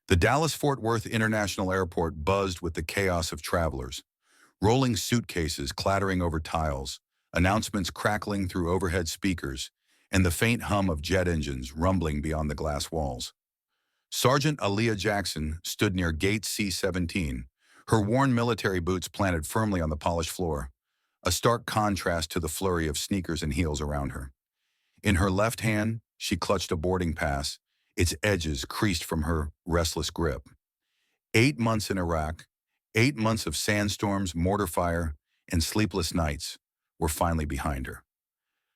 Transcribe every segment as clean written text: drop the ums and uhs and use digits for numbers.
The Dallas-Fort Worth International Airport buzzed with the chaos of travelers, rolling suitcases clattering over tiles, announcements crackling through overhead speakers, and the faint hum of jet engines rumbling beyond the glass walls. Sergeant Aaliyah Jackson stood near Gate C-17, her worn military boots planted firmly on the polished floor, a stark contrast to the flurry of sneakers and heels around her. In her left hand, she clutched a boarding pass, its edges creased from her restless grip. 8 months in Iraq, 8 months of sandstorms, mortar fire, and sleepless nights were finally behind her.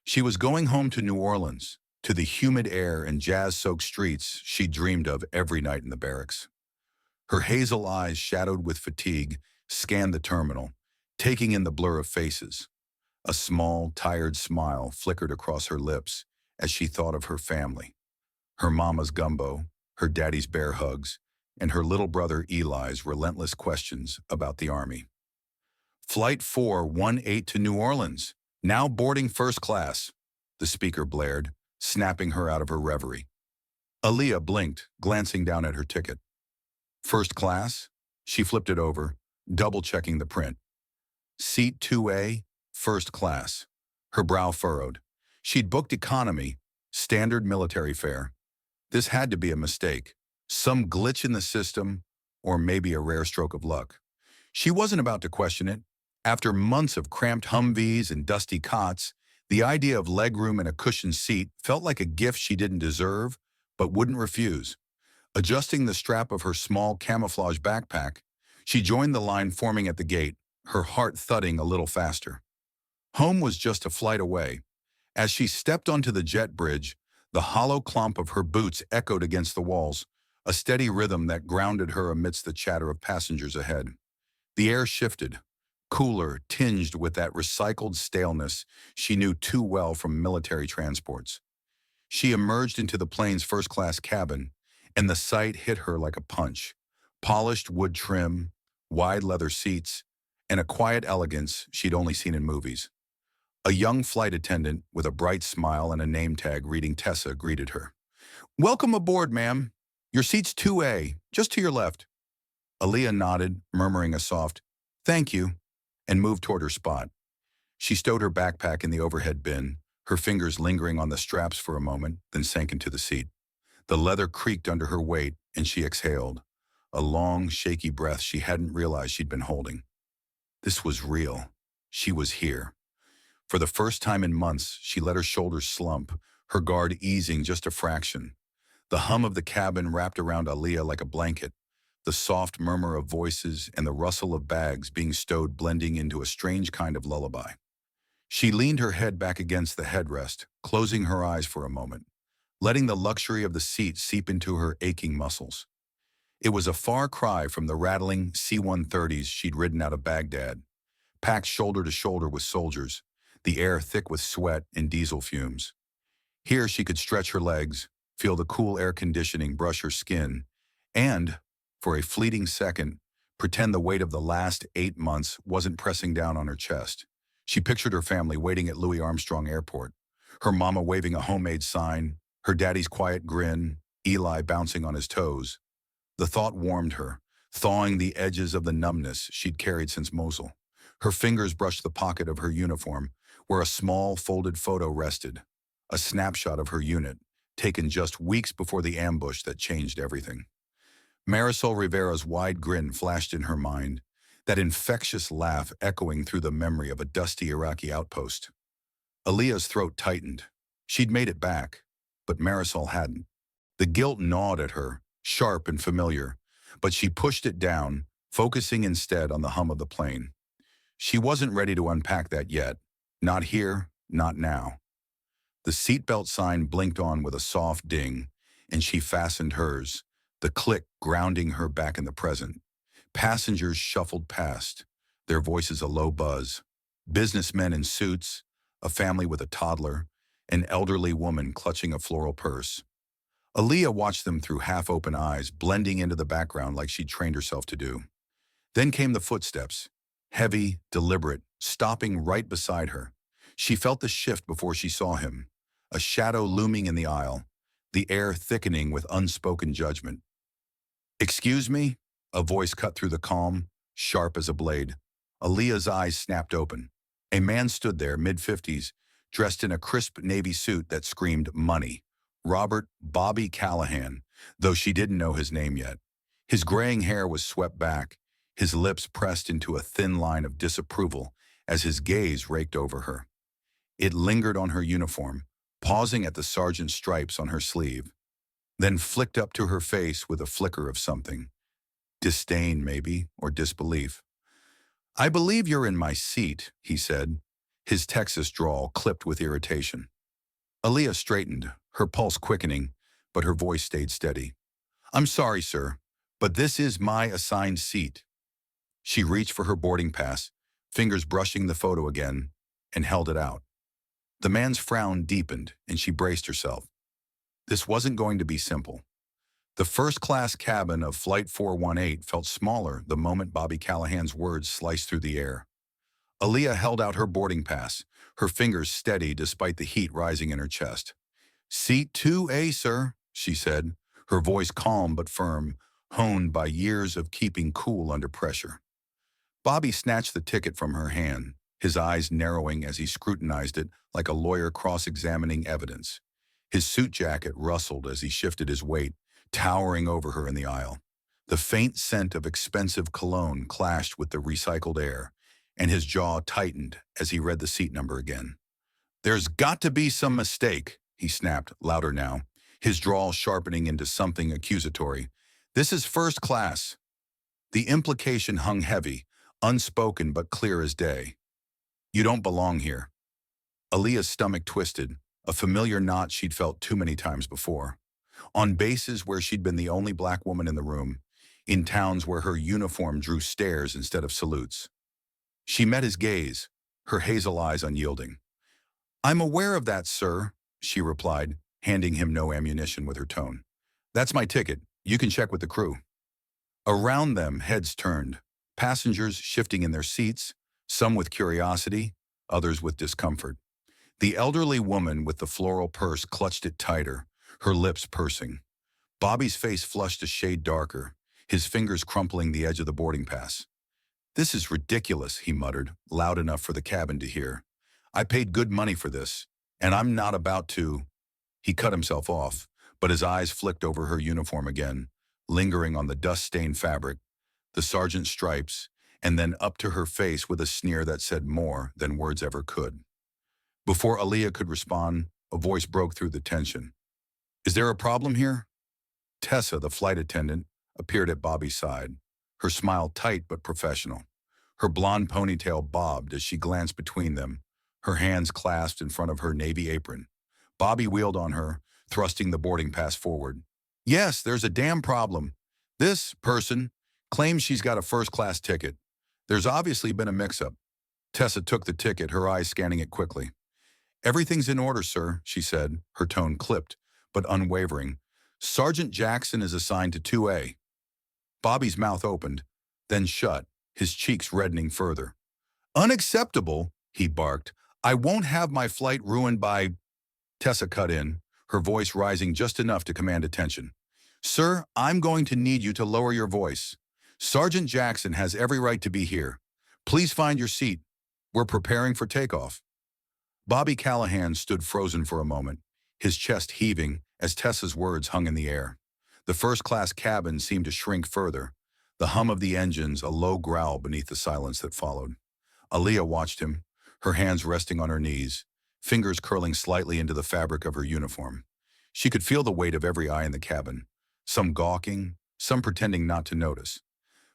She was going home to New Orleans, to the humid air and jazz-soaked streets she dreamed of every night in the barracks. Her hazel eyes, shadowed with fatigue, scanned the terminal, taking in the blur of faces. A small, tired smile flickered across her lips as she thought of her family. Her mama's gumbo, her daddy's bear hugs, and her little brother Eli's relentless questions about the Army. Flight 418 to New Orleans, now boarding first class, the speaker blared, snapping her out of her reverie. Aaliyah blinked, glancing down at her ticket. First class? She flipped it over, double-checking the print. Seat 2A, first class. Her brow furrowed. She'd booked economy, standard military fare. This had to be a mistake, some glitch in the system, or maybe a rare stroke of luck. She wasn't about to question it. After months of cramped Humvees and dusty cots, the idea of legroom and a cushioned seat felt like a gift she didn't deserve, but wouldn't refuse. Adjusting the strap of her small camouflage backpack, she joined the line forming at the gate, her heart thudding a little faster. Home was just a flight away. As she stepped onto the jet bridge, the hollow clomp of her boots echoed against the walls, a steady rhythm that grounded her amidst the chatter of passengers ahead. The air shifted, cooler, tinged with that recycled staleness she knew too well from military transports. She emerged into the plane's first-class cabin, and the sight hit her like a punch. Polished wood trim, wide leather seats, and a quiet elegance she'd only seen in movies. A young flight attendant with a bright smile and a name tag reading Tessa greeted her. "Welcome aboard, ma'am. Your seat's 2A, just to your left." Aaliyah nodded, murmuring a soft, "Thank you," and moved toward her spot. She stowed her backpack in the overhead bin, her fingers lingering on the straps for a moment, then sank into the seat. The leather creaked under her weight, and she exhaled, a long, shaky breath she hadn't realized she'd been holding. This was real. She was here. For the first time in months, she let her shoulders slump, her guard easing just a fraction. The hum of the cabin wrapped around Aaliyah like a blanket, the soft murmur of voices and the rustle of bags being stowed blending into a strange kind of lullaby. She leaned her head back against the headrest, closing her eyes for a moment, letting the luxury of the seat seep into her aching muscles. It was a far cry from the rattling C-130s she'd ridden out of Baghdad, packed shoulder to shoulder with soldiers, the air thick with sweat and diesel fumes. Here she could stretch her legs, feel the cool air conditioning brush her skin, and, for a fleeting second, pretend the weight of the last 8 months wasn't pressing down on her chest. She pictured her family waiting at Louis Armstrong Airport, her mama waving a homemade sign, her daddy's quiet grin, Eli bouncing on his toes. The thought warmed her, thawing the edges of the numbness she'd carried since Mosul. Her fingers brushed the pocket of her uniform, where a small folded photo rested, a snapshot of her unit, taken just weeks before the ambush that changed everything. Marisol Rivera's wide grin flashed in her mind, that infectious laugh echoing through the memory of a dusty Iraqi outpost. Aaliyah's throat tightened. She'd made it back, but Marisol hadn't. The guilt gnawed at her, sharp and familiar, but she pushed it down, focusing instead on the hum of the plane. She wasn't ready to unpack that yet. Not here, not now. The seatbelt sign blinked on with a soft ding, and she fastened hers, the click grounding her back in the present. Passengers shuffled past, their voices a low buzz. Businessmen in suits, a family with a toddler, an elderly woman clutching a floral purse. Aaliyah watched them through half-open eyes, blending into the background like she'd trained herself to do. Then came the footsteps, heavy, deliberate, stopping right beside her. She felt the shift before she saw him, a shadow looming in the aisle, the air thickening with unspoken judgment. Excuse me? A voice cut through the calm, sharp as a blade. Aaliyah's eyes snapped open. A man stood there, mid-50s, dressed in a crisp navy suit that screamed money. Robert Bobby Callahan, though she didn't know his name yet. His graying hair was swept back, his lips pressed into a thin line of disapproval as his gaze raked over her. It lingered on her uniform, pausing at the sergeant's stripes on her sleeve, then flicked up to her face with a flicker of something. Disdain, maybe, or disbelief. "I believe you're in my seat," he said, his Texas drawl clipped with irritation. Aaliyah straightened, her pulse quickening, but her voice stayed steady. "I'm sorry, sir, but this is my assigned seat." She reached for her boarding pass, fingers brushing the photo again, and held it out. The man's frown deepened, and she braced herself. This wasn't going to be simple. The first-class cabin of Flight 418 felt smaller the moment Bobby Callahan's words sliced through the air. Aaliyah held out her boarding pass, her fingers steady despite the heat rising in her chest. "Seat 2A, sir," she said, her voice calm but firm, honed by years of keeping cool under pressure. Bobby snatched the ticket from her hand, his eyes narrowing as he scrutinized it like a lawyer cross-examining evidence. His suit jacket rustled as he shifted his weight, towering over her in the aisle. The faint scent of expensive cologne clashed with the recycled air, and his jaw tightened as he read the seat number again. "There's got to be some mistake," he snapped, louder now, his drawl sharpening into something accusatory. "This is first class." The implication hung heavy, unspoken but clear as day. "You don't belong here." Aaliyah's stomach twisted, a familiar knot she'd felt too many times before. On bases where she'd been the only black woman in the room, in towns where her uniform drew stares instead of salutes. She met his gaze, her hazel eyes unyielding. "I'm aware of that, sir," she replied, handing him no ammunition with her tone. "That's my ticket. You can check with the crew." Around them, heads turned, passengers shifting in their seats, some with curiosity, others with discomfort. The elderly woman with the floral purse clutched it tighter, her lips pursing. Bobby's face flushed a shade darker, his fingers crumpling the edge of the boarding pass. "This is ridiculous," he muttered, loud enough for the cabin to hear. "I paid good money for this, and I'm not about to—" He cut himself off, but his eyes flicked over her uniform again, lingering on the dust-stained fabric, the sergeant's stripes, and then up to her face with a sneer that said more than words ever could. Before Aaliyah could respond, a voice broke through the tension. "Is there a problem here?" Tessa, the flight attendant, appeared at Bobby's side, her smile tight but professional. Her blonde ponytail bobbed as she glanced between them, her hands clasped in front of her navy apron. Bobby wheeled on her, thrusting the boarding pass forward. "Yes, there's a damn problem. This person claims she's got a first-class ticket. There's obviously been a mix-up." Tessa took the ticket, her eyes scanning it quickly. "Everything's in order, sir," she said, her tone clipped, but unwavering. "Sergeant Jackson is assigned to 2A. Bobby's mouth opened, then shut, his cheeks reddening further. "Unacceptable," he barked. "I won't have my flight ruined by—" Tessa cut in, her voice rising just enough to command attention. "Sir, I'm going to need you to lower your voice. Sergeant Jackson has every right to be here. Please find your seat. We're preparing for takeoff." Bobby Callahan stood frozen for a moment, his chest heaving as Tessa's words hung in the air. The first-class cabin seemed to shrink further, the hum of the engines a low growl beneath the silence that followed. Aaliyah watched him, her hands resting on her knees, fingers curling slightly into the fabric of her uniform. She could feel the weight of every eye in the cabin, some gawking, some pretending not to notice.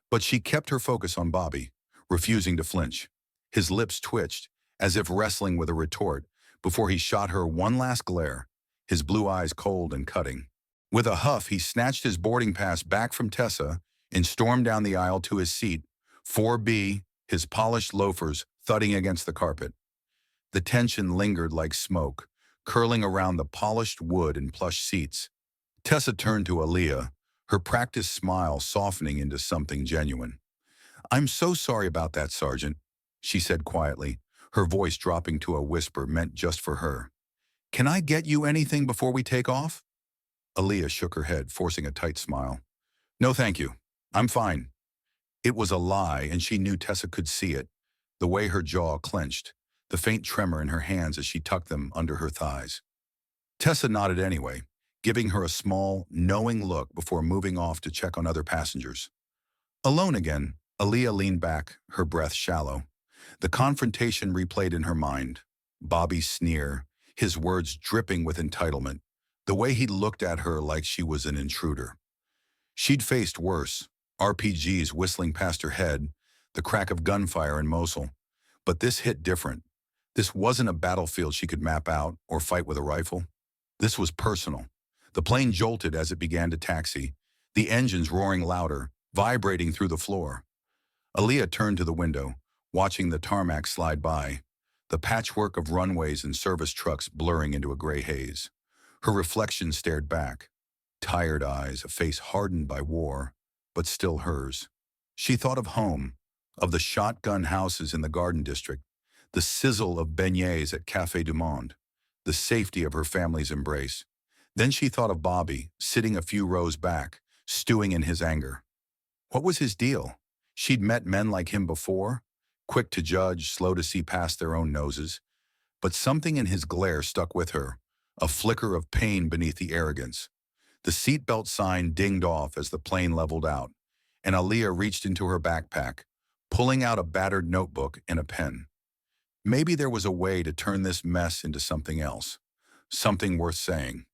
But she kept her focus on Bobby, refusing to flinch. His lips twitched, as if wrestling with a retort, before he shot her one last glare, his blue eyes cold and cutting. With a huff, he snatched his boarding pass back from Tessa and stormed down the aisle to his seat, 4B, his polished loafers thudding against the carpet. The tension lingered like smoke, curling around the polished wood and plush seats. Tessa turned to Aaliyah, her practiced smile softening into something genuine. "I'm so sorry about that, Sergeant," she said quietly, her voice dropping to a whisper meant just for her. "Can I get you anything before we take off?" Aaliyah shook her head, forcing a tight smile. No, thank you. I'm fine. It was a lie, and she knew Tessa could see it. The way her jaw clenched, the faint tremor in her hands as she tucked them under her thighs. Tessa nodded anyway, giving her a small, knowing look before moving off to check on other passengers. Alone again, Aaliyah leaned back, her breath shallow. The confrontation replayed in her mind. Bobby's sneer, his words dripping with entitlement, the way he looked at her like she was an intruder. She'd faced worse, RPGs whistling past her head, the crack of gunfire in Mosul. But this hit different. This wasn't a battlefield she could map out or fight with a rifle. This was personal. The plane jolted as it began to taxi, the engines roaring louder, vibrating through the floor. Aaliyah turned to the window, watching the tarmac slide by, the patchwork of runways and service trucks blurring into a gray haze. Her reflection stared back, tired eyes, a face hardened by war, but still hers. She thought of home, of the shotgun houses in the Garden District, the sizzle of beignets at Café du Monde, the safety of her family's embrace. Then she thought of Bobby, sitting a few rows back, stewing in his anger. What was his deal? She'd met men like him before, quick to judge, slow to see past their own noses. But something in his glare stuck with her, a flicker of pain beneath the arrogance. The seatbelt sign dinged off as the plane leveled out, and Aaliyah reached into her backpack, pulling out a battered notebook and a pen. Maybe there was a way to turn this mess into something else, something worth saying.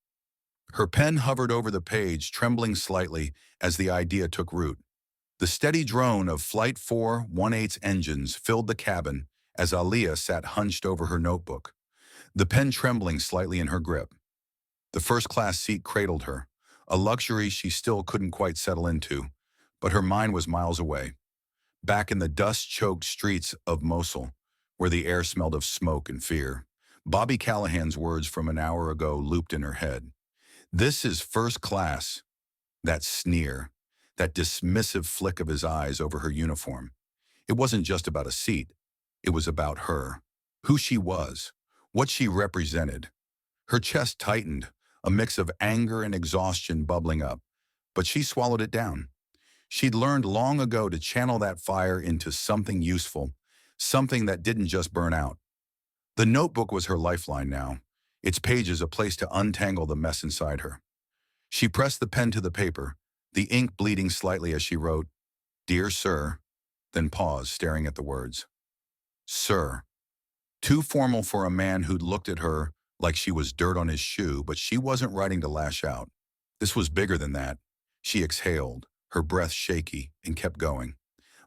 Her pen hovered over the page, trembling slightly as the idea took root. The steady drone of Flight 418's engines filled the cabin as Aaliyah sat hunched over her notebook, the pen trembling slightly in her grip. The first-class seat cradled her, a luxury she still couldn't quite settle into, but her mind was miles away, back in the dust-choked streets of Mosul, where the air smelled of smoke and fear. Bobby Callahan's words from an hour ago looped in her head. This is first class. That sneer, that dismissive flick of his eyes over her uniform. It wasn't just about a seat. It was about her, who she was, what she represented. Her chest tightened, a mix of anger and exhaustion bubbling up, but she swallowed it down. She'd learned long ago to channel that fire into something useful, something that didn't just burn out. The notebook was her lifeline now, its pages a place to untangle the mess inside her. She pressed the pen to the paper, the ink bleeding slightly as she wrote, "Dear Sir," then paused, staring at the words. Sir. Too formal for a man who'd looked at her like she was dirt on his shoe, but she wasn't writing to lash out. This was bigger than that. She exhaled, her breath shaky, and kept going.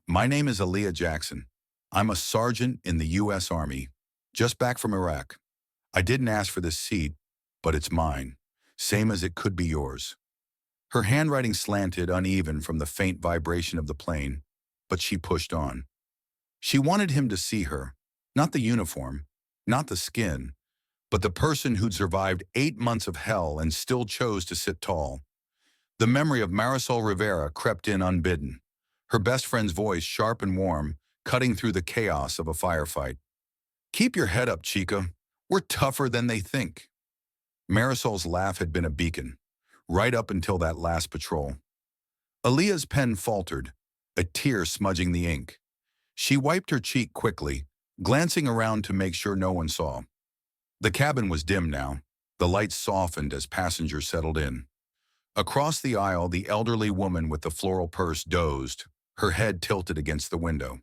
My name is Aaliyah Jackson. I'm a sergeant in the U.S. Army, just back from Iraq. I didn't ask for this seat, but it's mine, same as it could be yours. Her handwriting slanted, uneven from the faint vibration of the plane, but she pushed on. She wanted him to see her, not the uniform, not the skin, but the person who'd survived 8 months of hell and still chose to sit tall. The memory of Marisol Rivera crept in unbidden, her best friend's voice sharp and warm, cutting through the chaos of a firefight. Keep your head up, chica. We're tougher than they think. Marisol's laugh had been a beacon, right up until that last patrol. Aaliyah's pen faltered, a tear smudging the ink. She wiped her cheek quickly, glancing around to make sure no one saw. The cabin was dim now, the lights softened as passengers settled in. Across the aisle, the elderly woman with the floral purse dozed, her head tilted against the window.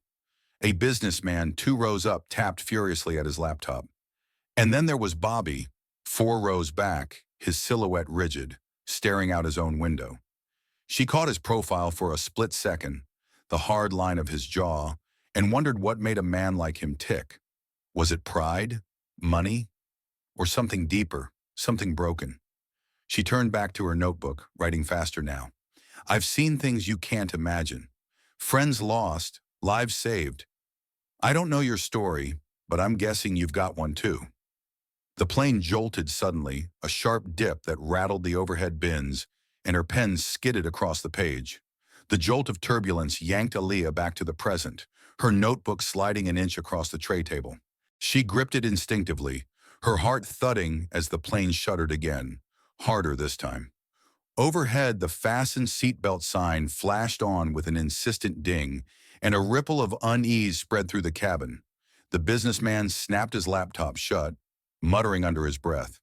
A businessman 2 rows up tapped furiously at his laptop. And then there was Bobby, 4 rows back, his silhouette rigid, staring out his own window. She caught his profile for a split second, the hard line of his jaw, and wondered what made a man like him tick. Was it pride, money, or something deeper, something broken? She turned back to her notebook, writing faster now. I've seen things you can't imagine. Friends lost, lives saved. I don't know your story, but I'm guessing you've got one too. The plane jolted suddenly, a sharp dip that rattled the overhead bins, and her pen skidded across the page. The jolt of turbulence yanked Aaliyah back to the present, her notebook sliding an inch across the tray table. She gripped it instinctively, her heart thudding as the plane shuddered again, harder this time. Overhead, the fasten seatbelt sign flashed on with an insistent ding, and a ripple of unease spread through the cabin. The businessman snapped his laptop shut, muttering under his breath.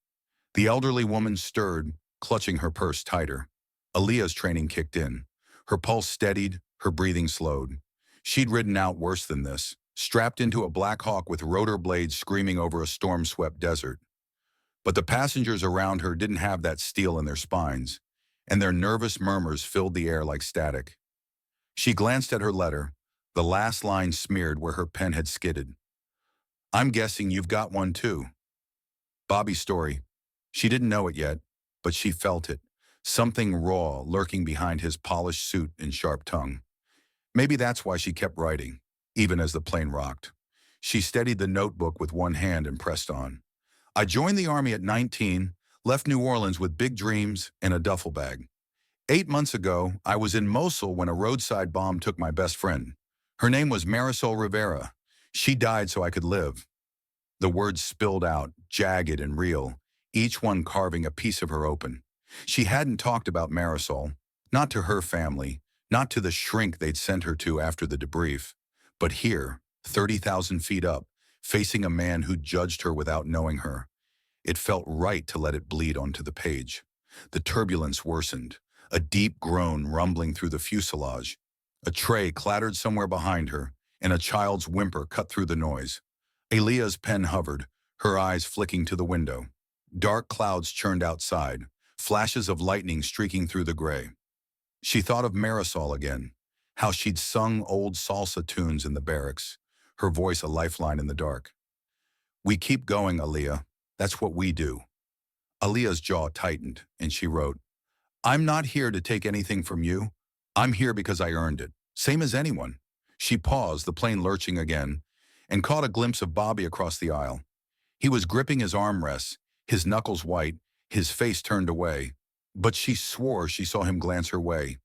The elderly woman stirred, clutching her purse tighter. Aaliyah's training kicked in. Her pulse steadied, her breathing slowed. She'd ridden out worse than this, strapped into a Black Hawk with rotor blades screaming over a storm-swept desert. But the passengers around her didn't have that steel in their spines, and their nervous murmurs filled the air like static. She glanced at her letter, the last line smeared where her pen had skidded. "I'm guessing you've got one too." Bobby's story. She didn't know it yet, but she felt it, something raw lurking behind his polished suit and sharp tongue. Maybe that's why she kept writing, even as the plane rocked. She steadied the notebook with one hand and pressed on. "I joined the Army at 19, left New Orleans with big dreams and a duffel bag. 8 months ago, I was in Mosul when a roadside bomb took my best friend. Her name was Marisol Rivera. She died so I could live." The words spilled out, jagged and real, each one carving a piece of her open. She hadn't talked about Marisol, not to her family, not to the shrink they'd sent her to after the debrief, but here, 30,000 feet up, facing a man who judged her without knowing her. It felt right to let it bleed onto the page. The turbulence worsened, a deep groan rumbling through the fuselage. A tray clattered somewhere behind her, and a child's whimper cut through the noise. Aaliyah's pen hovered, her eyes flicking to the window. Dark clouds churned outside, flashes of lightning streaking through the gray. She thought of Marisol again, how she'd sung old salsa tunes in the barracks, her voice a lifeline in the dark. "We keep going, Aaliyah. That's what we do." Aaliyah's jaw tightened, and she wrote, "I'm not here to take anything from you. I'm here because I earned it, same as anyone." She paused, the plane lurching again, and caught a glimpse of Bobby across the aisle. He was gripping his armrests, his knuckles white, his face turned away. But she swore she saw him glance her way,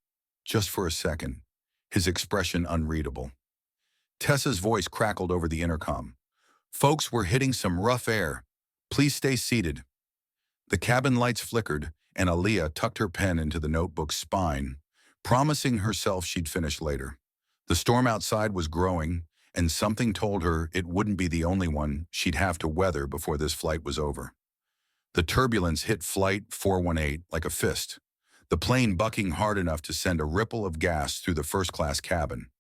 just for a second, his expression unreadable. Tessa's voice crackled over the intercom. "Folks, we're hitting some rough air. Please stay seated." The cabin lights flickered, and Aaliyah tucked her pen into the notebook's spine, promising herself she'd finish later. The storm outside was growing, and something told her it wouldn't be the only one she'd have to weather before this flight was over. The turbulence hit Flight 418 like a fist, the plane bucking hard enough to send a ripple of gas through the first-class cabin.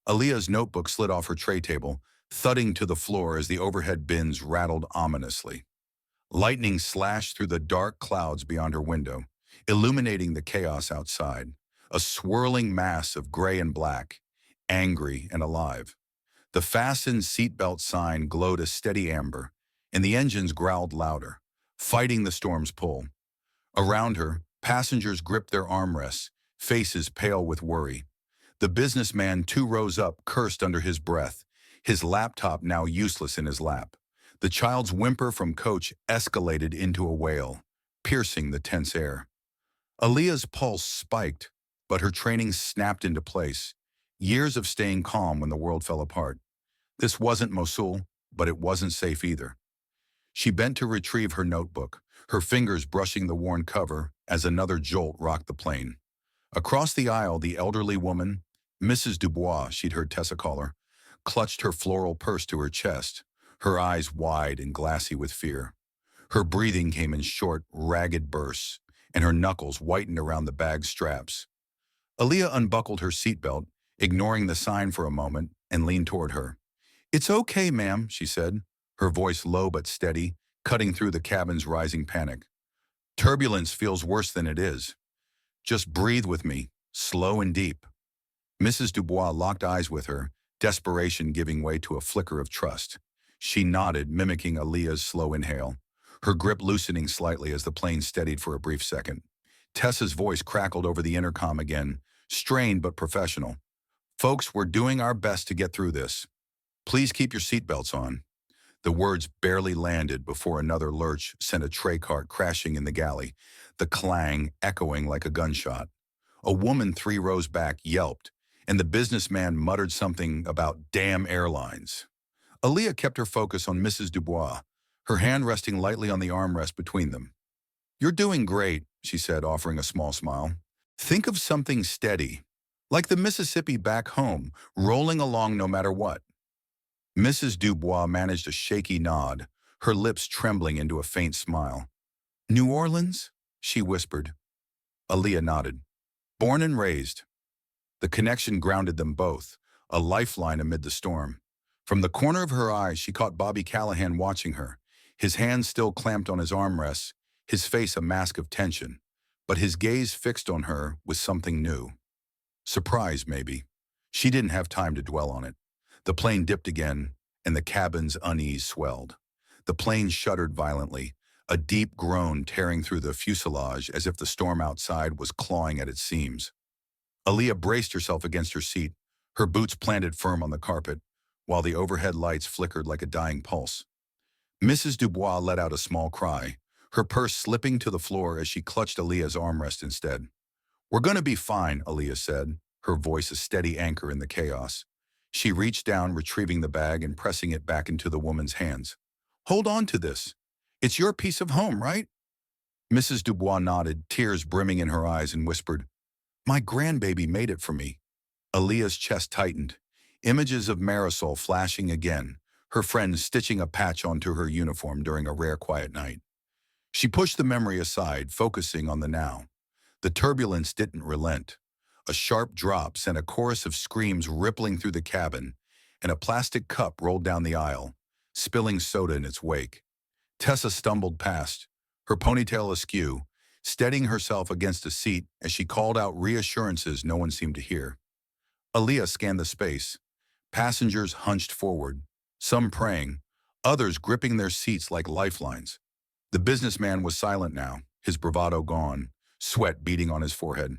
Aaliyah's notebook slid off her tray table, thudding to the floor as the overhead bins rattled ominously. Lightning slashed through the dark clouds beyond her window, illuminating the chaos outside, a swirling mass of gray and black, angry and alive. The fastened seatbelt sign glowed a steady amber, and the engines growled louder, fighting the storm's pull. Around her, passengers gripped their armrests, faces pale with worry. The businessman 2 rows up cursed under his breath, his laptop now useless in his lap. The child's whimper from coach escalated into a wail, piercing the tense air. Aaliyah's pulse spiked, but her training snapped into place. Years of staying calm when the world fell apart. This wasn't Mosul, but it wasn't safe either. She bent to retrieve her notebook, her fingers brushing the worn cover as another jolt rocked the plane. Across the aisle, the elderly woman, Mrs. Dubois, she'd heard Tessa call her, clutched her floral purse to her chest, her eyes wide and glassy with fear. Her breathing came in short, ragged bursts, and her knuckles whitened around the bag's straps. Aaliyah unbuckled her seatbelt, ignoring the sign for a moment, and leaned toward her. "It's okay, ma'am," she said, her voice low but steady, cutting through the cabin's rising panic. "Turbulence feels worse than it is. Just breathe with me, slow and deep." Mrs. Dubois locked eyes with her, desperation giving way to a flicker of trust. She nodded, mimicking Aaliyah's slow inhale, her grip loosening slightly as the plane steadied for a brief second. Tessa's voice crackled over the intercom again, strained but professional. "Folks, we're doing our best to get through this. Please keep your seatbelts on." The words barely landed before another lurch sent a tray cart crashing in the galley, the clang echoing like a gunshot. A woman 3 rows back yelped, and the businessman muttered something about damn airlines. Aaliyah kept her focus on Mrs. Dubois, her hand resting lightly on the armrest between them. "You're doing great," she said, offering a small smile. "Think of something steady, like the Mississippi back home, rolling along no matter what." Mrs. Dubois managed a shaky nod, her lips trembling into a faint smile. "New Orleans?" she whispered. Aaliyah nodded. "Born and raised." The connection grounded them both, a lifeline amid the storm. From the corner of her eye, she caught Bobby Callahan watching her, his hands still clamped on his armrests, his face a mask of tension. But his gaze fixed on her with something new. Surprise, maybe. She didn't have time to dwell on it. The plane dipped again, and the cabin's unease swelled. The plane shuddered violently, a deep groan tearing through the fuselage as if the storm outside was clawing at its seams. Aaliyah braced herself against her seat, her boots planted firm on the carpet, while the overhead lights flickered like a dying pulse. Mrs. Dubois let out a small cry, her purse slipping to the floor as she clutched Aaliyah's armrest instead. "We're gonna be fine," Aaliyah said, her voice a steady anchor in the chaos. She reached down, retrieving the bag and pressing it back into the woman's hands. "Hold on to this. It's your piece of home, right?" Mrs. Dubois nodded, tears brimming in her eyes, and whispered, "My grandbaby made it for me." Aaliyah's chest tightened, images of Marisol flashing again, her friend stitching a patch onto her uniform during a rare quiet night. She pushed the memory aside, focusing on the now. The turbulence didn't relent. A sharp drop sent a chorus of screams rippling through the cabin, and a plastic cup rolled down the aisle, spilling soda in its wake. Tessa stumbled past, her ponytail askew, steadying herself against a seat as she called out reassurances no one seemed to hear. Aaliyah scanned the space. Passengers hunched forward, some praying, others gripping their seats like lifelines. The businessman was silent now, his bravado gone, sweat beading on his forehead.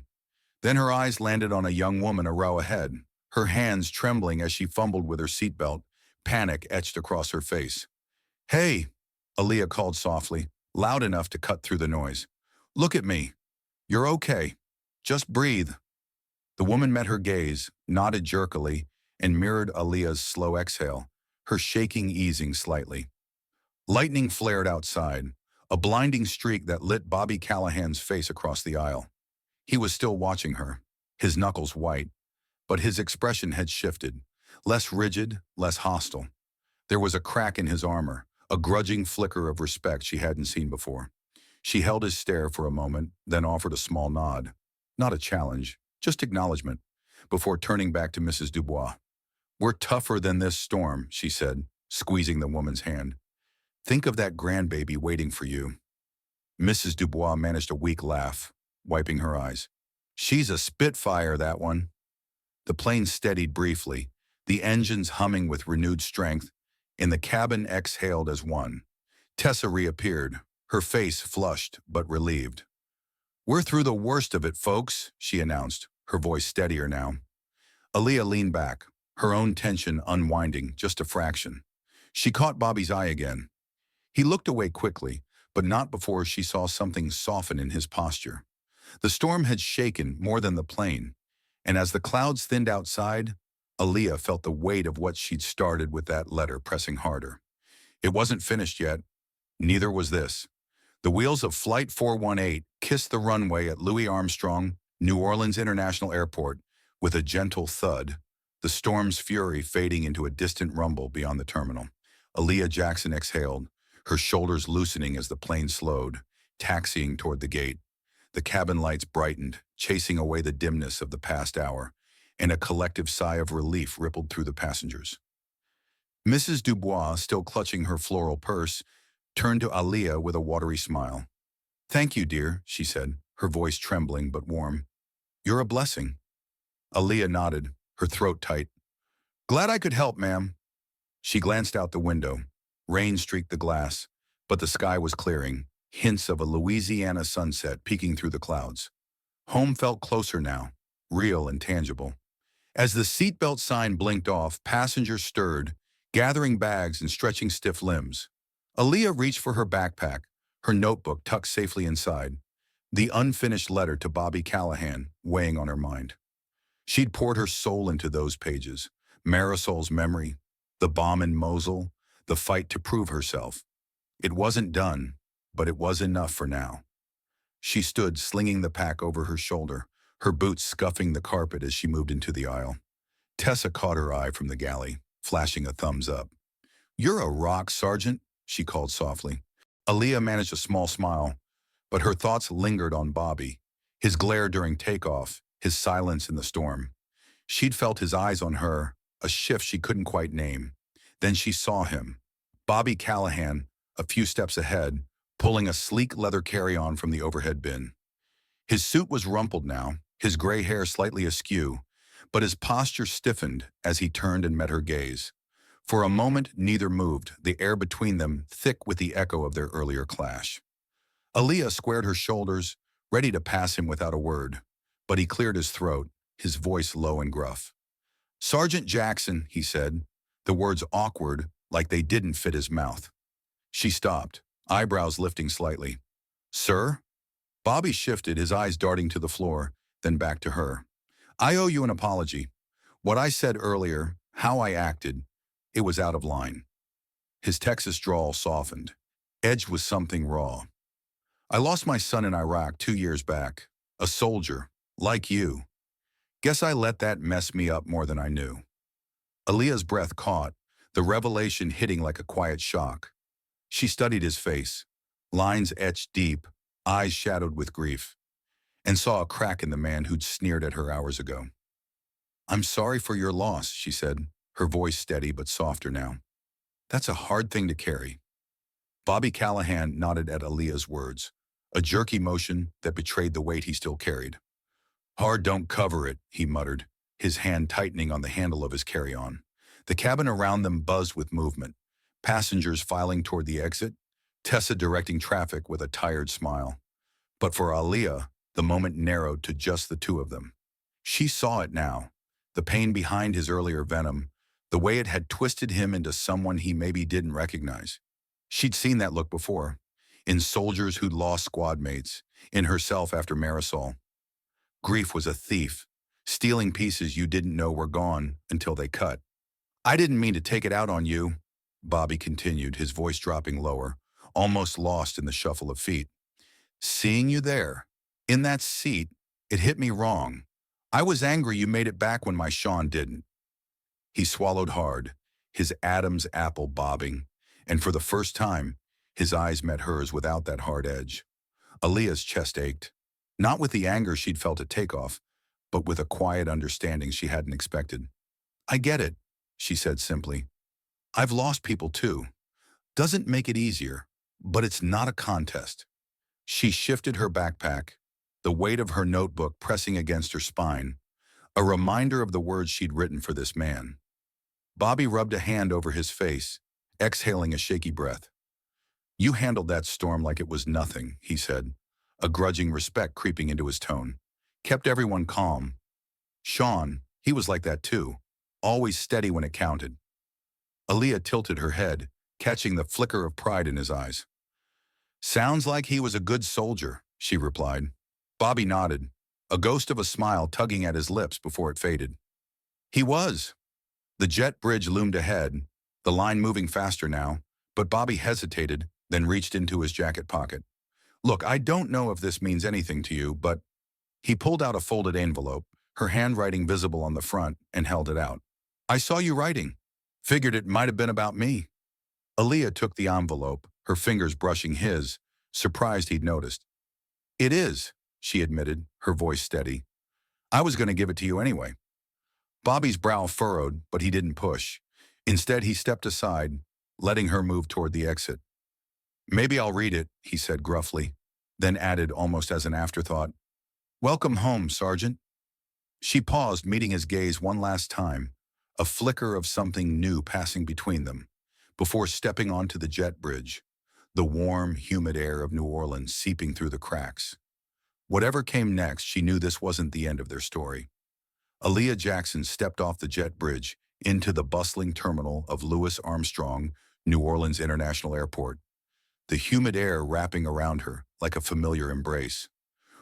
Then her eyes landed on a young woman a row ahead, her hands trembling as she fumbled with her seatbelt, panic etched across her face. "Hey," Aaliyah called softly, loud enough to cut through the noise. "Look at me. You're okay. Just breathe." The woman met her gaze, nodded jerkily, and mirrored Aaliyah's slow exhale, her shaking easing slightly. Lightning flared outside, a blinding streak that lit Bobby Callahan's face across the aisle. He was still watching her, his knuckles white, but his expression had shifted, less rigid, less hostile. There was a crack in his armor, a grudging flicker of respect she hadn't seen before. She held his stare for a moment, then offered a small nod. Not a challenge, just acknowledgement, before turning back to Mrs. Dubois. "We're tougher than this storm," she said, squeezing the woman's hand. "Think of that grandbaby waiting for you." Mrs. Dubois managed a weak laugh, wiping her eyes. "She's a spitfire, that one." The plane steadied briefly, the engines humming with renewed strength, and the cabin exhaled as one. Tessa reappeared, her face flushed but relieved. "We're through the worst of it, folks," she announced, her voice steadier now. Aaliyah leaned back, her own tension unwinding just a fraction. She caught Bobby's eye again. He looked away quickly, but not before she saw something soften in his posture. The storm had shaken more than the plane, and as the clouds thinned outside, Aaliyah felt the weight of what she'd started with that letter pressing harder. It wasn't finished yet. Neither was this. The wheels of Flight 418 kissed the runway at Louis Armstrong, New Orleans International Airport with a gentle thud, the storm's fury fading into a distant rumble beyond the terminal. Aaliyah Jackson exhaled, her shoulders loosening as the plane slowed, taxiing toward the gate. The cabin lights brightened, chasing away the dimness of the past hour, and a collective sigh of relief rippled through the passengers. Mrs. Dubois, still clutching her floral purse, turned to Aaliyah with a watery smile. "Thank you, dear," she said, her voice trembling but warm. "You're a blessing." Aaliyah nodded, her throat tight. "Glad I could help, ma'am." She glanced out the window. Rain streaked the glass, but the sky was clearing, hints of a Louisiana sunset peeking through the clouds. Home felt closer now, real and tangible. As the seatbelt sign blinked off, passengers stirred, gathering bags and stretching stiff limbs. Aaliyah reached for her backpack, her notebook tucked safely inside, the unfinished letter to Bobby Callahan weighing on her mind. She'd poured her soul into those pages, Marisol's memory, the bomb in Mosul, the fight to prove herself. It wasn't done, but it was enough for now. She stood, slinging the pack over her shoulder, her boots scuffing the carpet as she moved into the aisle. Tessa caught her eye from the galley, flashing a thumbs up. "You're a rock, Sergeant," she called softly. Aaliyah managed a small smile, but her thoughts lingered on Bobby, his glare during takeoff, his silence in the storm. She'd felt his eyes on her, a shift she couldn't quite name. Then she saw him, Bobby Callahan, a few steps ahead, pulling a sleek leather carry-on from the overhead bin. His suit was rumpled now, his gray hair slightly askew, but his posture stiffened as he turned and met her gaze. For a moment, neither moved, the air between them thick with the echo of their earlier clash. Aaliyah squared her shoulders, ready to pass him without a word, but he cleared his throat, his voice low and gruff. "Sergeant Jackson," he said, the words awkward, like they didn't fit his mouth. She stopped, eyebrows lifting slightly. "Sir?" Bobby shifted, his eyes darting to the floor, then back to her. "I owe you an apology. What I said earlier, how I acted, it was out of line." His Texas drawl softened, edged with something raw. "I lost my son in Iraq 2 years back. A soldier, like you. Guess I let that mess me up more than I knew." Aaliyah's breath caught, the revelation hitting like a quiet shock. She studied his face, lines etched deep, eyes shadowed with grief, and saw a crack in the man who'd sneered at her hours ago. "I'm sorry for your loss," she said, her voice steady but softer now. "That's a hard thing to carry." Bobby Callahan nodded at Aaliyah's words, a jerky motion that betrayed the weight he still carried. "Hard don't cover it," he muttered, his hand tightening on the handle of his carry-on. The cabin around them buzzed with movement, passengers filing toward the exit, Tessa directing traffic with a tired smile. But for Aaliyah, the moment narrowed to just the two of them. She saw it now, the pain behind his earlier venom, the way it had twisted him into someone he maybe didn't recognize. She'd seen that look before, in soldiers who'd lost squad mates, in herself after Marisol. Grief was a thief, stealing pieces you didn't know were gone until they cut. "I didn't mean to take it out on you," Bobby continued, his voice dropping lower, almost lost in the shuffle of feet. "Seeing you there, in that seat, it hit me wrong. I was angry you made it back when my Sean didn't." He swallowed hard, his Adam's apple bobbing, and for the first time, his eyes met hers without that hard edge. Aaliyah's chest ached, not with the anger she'd felt at takeoff, but with a quiet understanding she hadn't expected. "I get it," she said simply. "I've lost people too. Doesn't make it easier, but it's not a contest." She shifted her backpack, the weight of her notebook pressing against her spine, a reminder of the words she'd written for this man. Bobby rubbed a hand over his face, exhaling a shaky breath. "You handled that storm like it was nothing," he said, a grudging respect creeping into his tone. "Kept everyone calm. Sean, he was like that too, always steady when it counted." Aaliyah tilted her head, catching the flicker of pride in his eyes. "Sounds like he was a good soldier," she replied. Bobby nodded, a ghost of a smile tugging at his lips before it faded. "He was." The jet bridge loomed ahead, the line moving faster now, but Bobby hesitated, then reached into his jacket pocket. "Look, I don't know if this means anything to you, but..." He pulled out a folded envelope, her handwriting visible on the front, and held it out. "I saw you writing. Figured it might have been about me." Aaliyah took the envelope, her fingers brushing his, surprised he'd noticed. "It is," she admitted, her voice steady. "I was going to give it to you anyway." Bobby's brow furrowed, but he didn't push. Instead, he stepped aside, letting her move toward the exit. "Maybe I'll read it," he said gruffly, then added almost as an afterthought, "Welcome home, Sergeant." She paused, meeting his gaze one last time, a flicker of something new passing between them, before stepping onto the jet bridge, the warm, humid air of New Orleans seeping through the cracks. Whatever came next, she knew this wasn't the end of their story. Aaliyah Jackson stepped off the jet bridge into the bustling terminal of Louis Armstrong, New Orleans International Airport, the humid air wrapping around her like a familiar embrace.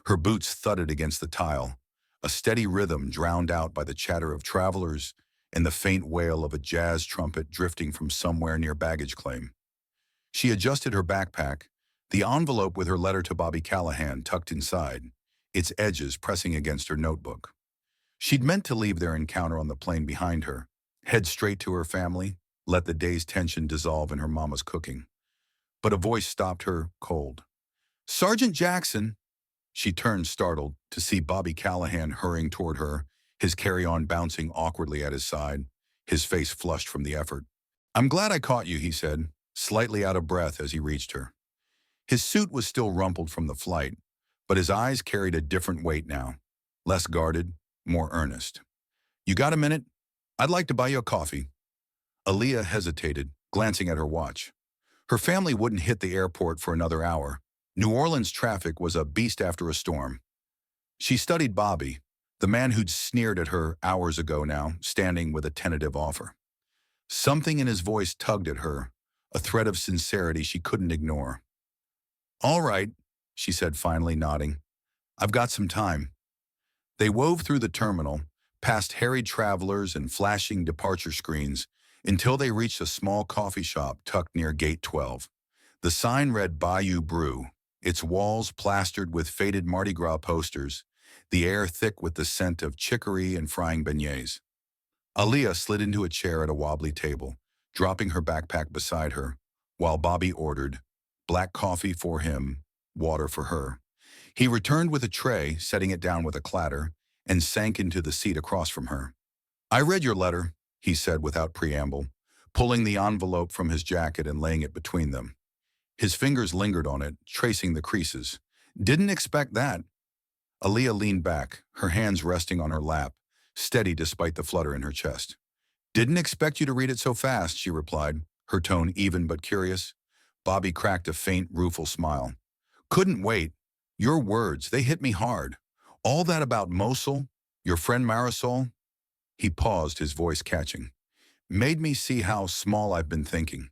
Her boots thudded against the tile, a steady rhythm drowned out by the chatter of travelers and the faint wail of a jazz trumpet drifting from somewhere near baggage claim. She adjusted her backpack, the envelope with her letter to Bobby Callahan tucked inside, its edges pressing against her notebook. She'd meant to leave their encounter on the plane behind her, head straight to her family, let the day's tension dissolve in her mama's cooking. But a voice stopped her cold. "Sergeant Jackson!" She turned startled to see Bobby Callahan hurrying toward her, his carry-on bouncing awkwardly at his side, his face flushed from the effort. "I'm glad I caught you," he said, slightly out of breath as he reached her. His suit was still rumpled from the flight, but his eyes carried a different weight now, less guarded, more earnest. "You got a minute? I'd like to buy you a coffee." Aaliyah hesitated, glancing at her watch. Her family wouldn't hit the airport for another hour. New Orleans traffic was a beast after a storm. She studied Bobby, the man who'd sneered at her hours ago now, standing with a tentative offer. Something in his voice tugged at her, a thread of sincerity she couldn't ignore. "All right," she said finally, nodding. "I've got some time." They wove through the terminal, past harried travelers and flashing departure screens, until they reached a small coffee shop tucked near Gate 12. The sign read Bayou Brew, its walls plastered with faded Mardi Gras posters, the air thick with the scent of chicory and frying beignets. Aaliyah slid into a chair at a wobbly table, dropping her backpack beside her, while Bobby ordered black coffee for him, water for her. He returned with a tray, setting it down with a clatter, and sank into the seat across from her. "I read your letter," he said without preamble, pulling the envelope from his jacket and laying it between them. His fingers lingered on it, tracing the creases. "Didn't expect that." Aaliyah leaned back, her hands resting on her lap, steady despite the flutter in her chest. "Didn't expect you to read it so fast," she replied, her tone even but curious. Bobby cracked a faint, rueful smile. "Couldn't wait. Your words, they hit me hard. All that about Mosul, your friend Marisol." He paused, his voice catching. "Made me see how small I've been thinking."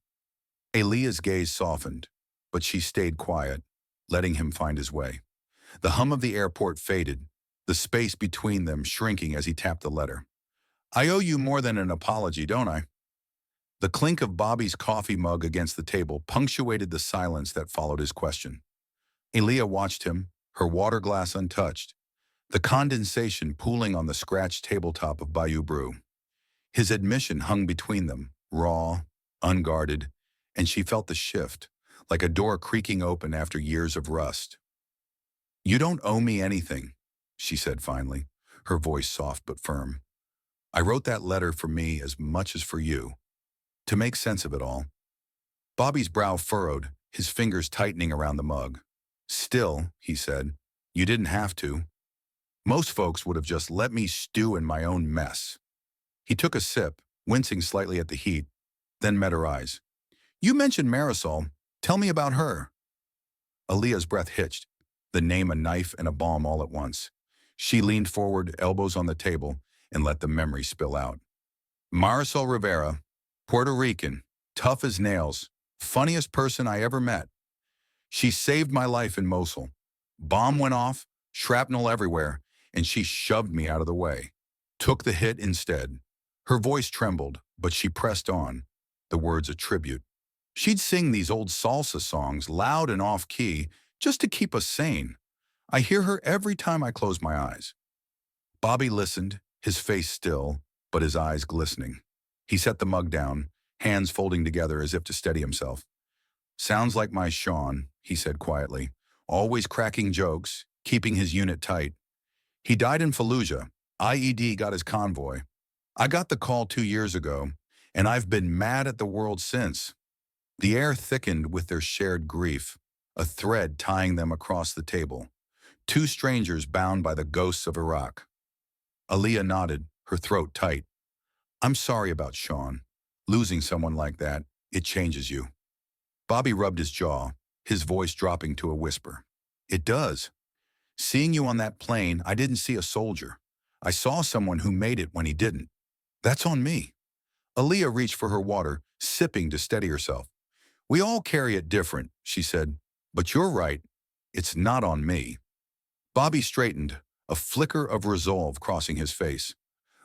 Aaliyah's gaze softened, but she stayed quiet, letting him find his way. The hum of the airport faded, the space between them shrinking as he tapped the letter. "I owe you more than an apology, don't I?" The clink of Bobby's coffee mug against the table punctuated the silence that followed his question. Aaliyah watched him, her water glass untouched, the condensation pooling on the scratched tabletop of Bayou Brew. His admission hung between them, raw, unguarded, and she felt the shift, like a door creaking open after years of rust. "You don't owe me anything," she said finally, her voice soft but firm. "I wrote that letter for me as much as for you, to make sense of it all." Bobby's brow furrowed, his fingers tightening around the mug. "Still," he said, "you didn't have to. Most folks would have just let me stew in my own mess." He took a sip, wincing slightly at the heat, then met her eyes. "You mentioned Marisol. Tell me about her." Aaliyah's breath hitched, the name a knife and a bomb all at once. She leaned forward, elbows on the table, and let the memory spill out. "Marisol Rivera, Puerto Rican, tough as nails, funniest person I ever met. She saved my life in Mosul. Bomb went off, shrapnel everywhere, and she shoved me out of the way. Took the hit instead." Her voice trembled, but she pressed on, the words a tribute. "She'd sing these old salsa songs, loud and off-key, just to keep us sane. I hear her every time I close my eyes." Bobby listened, his face still, but his eyes glistening. He set the mug down, hands folding together as if to steady himself. "Sounds like my Sean," he said quietly, always cracking jokes, keeping his unit tight. "He died in Fallujah. IED got his convoy. I got the call 2 years ago, and I've been mad at the world since." The air thickened with their shared grief, a thread tying them across the table. Two strangers bound by the ghosts of Iraq. Aaliyah nodded, her throat tight. "I'm sorry about Sean. Losing someone like that, it changes you." Bobby rubbed his jaw, his voice dropping to a whisper. "It does. Seeing you on that plane, I didn't see a soldier. I saw someone who made it when he didn't. That's on me." Aaliyah reached for her water, sipping to steady herself. "We all carry it different," she said, "but you're right. It's not on me." Bobby straightened, a flicker of resolve crossing his face.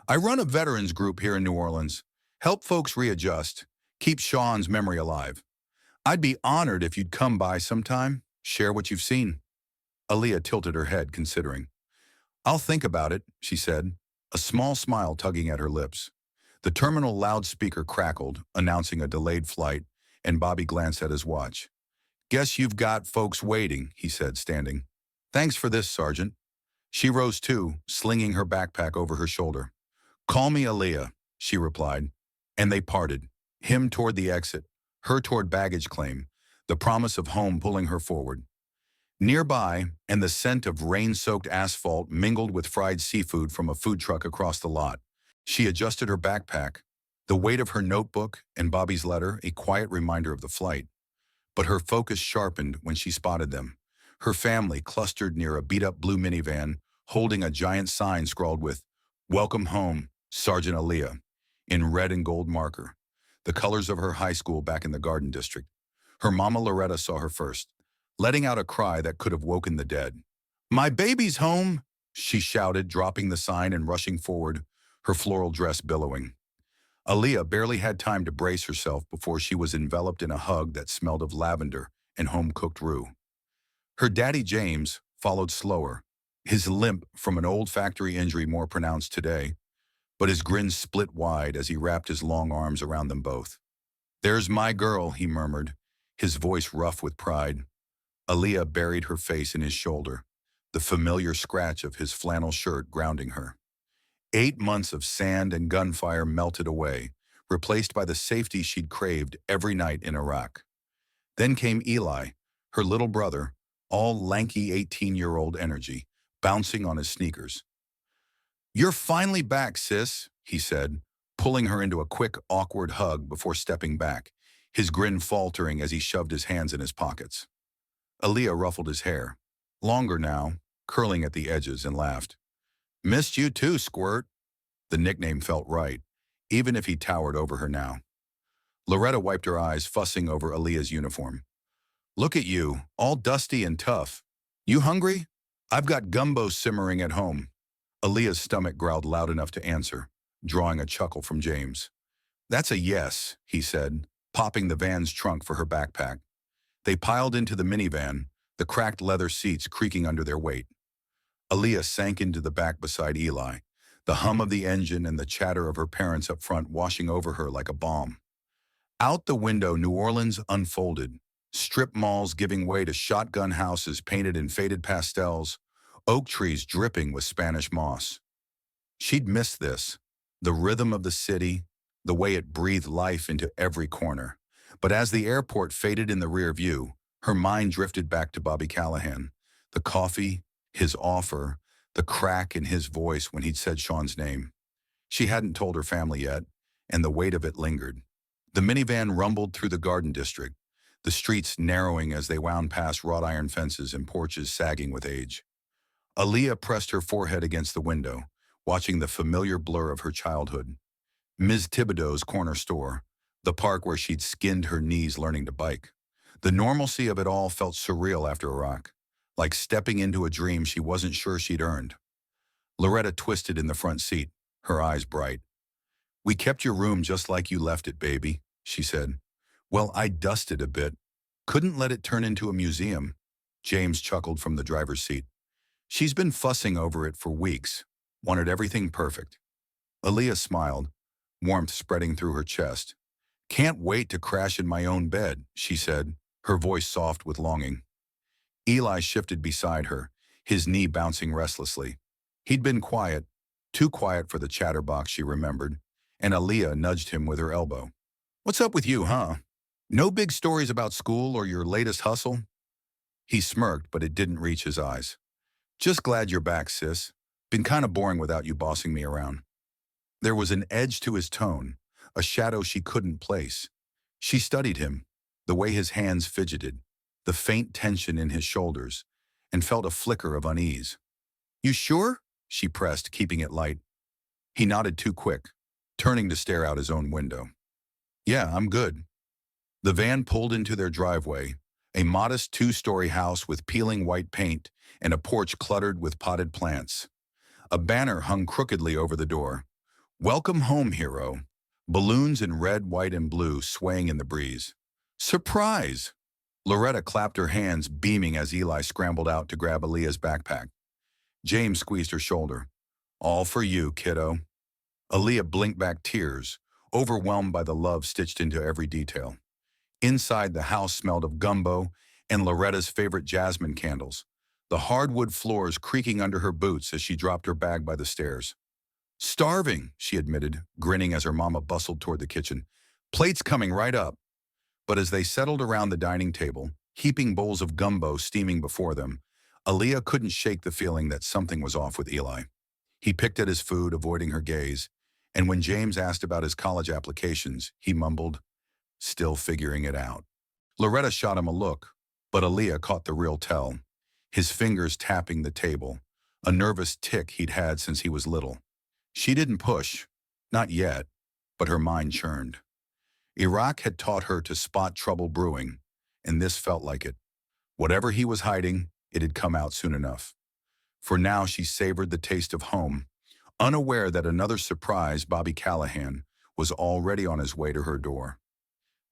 "I run a veterans group here in New Orleans. Help folks readjust, keep Sean's memory alive. I'd be honored if you'd come by sometime, share what you've seen. Aaliyah tilted her head, considering. I'll think about it, she said, a small smile tugging at her lips. The terminal loudspeaker crackled, announcing a delayed flight, and Bobby glanced at his watch. Guess you've got folks waiting, he said, standing. Thanks for this, Sergeant. She rose too, slinging her backpack over her shoulder. Call me Aaliyah, she replied, and they parted, him toward the exit, her toward baggage claim, the promise of home pulling her forward. Nearby, and the scent of rain-soaked asphalt mingled with fried seafood from a food truck across the lot. She adjusted her backpack, the weight of her notebook and Bobby's letter a quiet reminder of the flight. But her focus sharpened when she spotted them. Her family clustered near a beat-up blue minivan, holding a giant sign scrawled with, Welcome home, Sergeant Aaliyah, in red and gold marker, the colors of her high school back in the Garden District. Her mama Loretta saw her first, letting out a cry that could have woken the dead. My baby's home, she shouted, dropping the sign and rushing forward, her floral dress billowing. Aaliyah barely had time to brace herself before she was enveloped in a hug that smelled of lavender and home-cooked roux. Her daddy James followed slower, his limp from an old factory injury more pronounced today, but his grin split wide as he wrapped his long arms around them both. There's my girl, he murmured, his voice rough with pride. Aaliyah buried her face in his shoulder, the familiar scratch of his flannel shirt grounding her. 8 months of sand and gunfire melted away, replaced by the safety she'd craved every night in Iraq. Then came Eli, her little brother, all lanky 18-year-old energy, bouncing on his sneakers. You're finally back, sis, he said, pulling her into a quick, awkward hug before stepping back, his grin faltering as he shoved his hands in his pockets. Aaliyah ruffled his hair, longer now, curling at the edges, and laughed. Missed you too, Squirt. The nickname felt right, even if he towered over her now. Loretta wiped her eyes, fussing over Aaliyah's uniform. Look at you, all dusty and tough. You hungry? I've got gumbo simmering at home. Aaliyah's stomach growled loud enough to answer, drawing a chuckle from James. That's a yes, he said, popping the van's trunk for her backpack. They piled into the minivan, the cracked leather seats creaking under their weight. Aaliyah sank into the back beside Eli, the hum of the engine and the chatter of her parents up front washing over her like a balm. Out the window, New Orleans unfolded, strip malls giving way to shotgun houses painted in faded pastels, oak trees dripping with Spanish moss. She'd missed this, the rhythm of the city, the way it breathed life into every corner. But as the airport faded in the rear view, her mind drifted back to Bobby Callahan, the coffee, his offer, the crack in his voice when he'd said Sean's name. She hadn't told her family yet, and the weight of it lingered. The minivan rumbled through the Garden District, the streets narrowing as they wound past wrought iron fences and porches sagging with age. Aaliyah pressed her forehead against the window, watching the familiar blur of her childhood. Ms. Thibodeau's corner store, the park where she'd skinned her knees learning to bike. The normalcy of it all felt surreal after Iraq, like stepping into a dream she wasn't sure she'd earned. Loretta twisted in the front seat, her eyes bright. We kept your room just like you left it, baby, she said. Well, I dusted a bit. Couldn't let it turn into a museum. James chuckled from the driver's seat. She's been fussing over it for weeks, wanted everything perfect. Aaliyah smiled, warmth spreading through her chest. Can't wait to crash in my own bed, she said, her voice soft with longing. Eli shifted beside her, his knee bouncing restlessly. He'd been quiet, too quiet for the chatterbox she remembered, and Aaliyah nudged him with her elbow. What's up with you, huh? No big stories about school or your latest hustle? He smirked, but it didn't reach his eyes. Just glad you're back, sis. Been kind of boring without you bossing me around. There was an edge to his tone, a shadow she couldn't place. She studied him, the way his hands fidgeted, the faint tension in his shoulders, and felt a flicker of unease. You sure? She pressed, keeping it light. He nodded too quick, turning to stare out his own window. Yeah, I'm good. The van pulled into their driveway, a modest 2-story house with peeling white paint and a porch cluttered with potted plants. A banner hung crookedly over the door. Welcome home, hero. Balloons in red, white, and blue swaying in the breeze. Surprise! Loretta clapped her hands, beaming as Eli scrambled out to grab Aaliyah's backpack. James squeezed her shoulder. All for you, kiddo. Aaliyah blinked back tears, overwhelmed by the love stitched into every detail. Inside, the house smelled of gumbo and Loretta's favorite jasmine candles, the hardwood floors creaking under her boots as she dropped her bag by the stairs. Starving, she admitted, grinning as her mama bustled toward the kitchen. Plates coming right up. But as they settled around the dining table, heaping bowls of gumbo steaming before them, Aaliyah couldn't shake the feeling that something was off with Eli. He picked at his food, avoiding her gaze, and when James asked about his college applications, he mumbled, still figuring it out. Loretta shot him a look, but Aaliyah caught the real tell, his fingers tapping the table, a nervous tic he'd had since he was little. She didn't push, not yet, but her mind churned. Iraq had taught her to spot trouble brewing, and this felt like it. Whatever he was hiding, it had come out soon enough. For now she savored the taste of home, unaware that another surprise, Bobby Callahan, was already on his way to her door.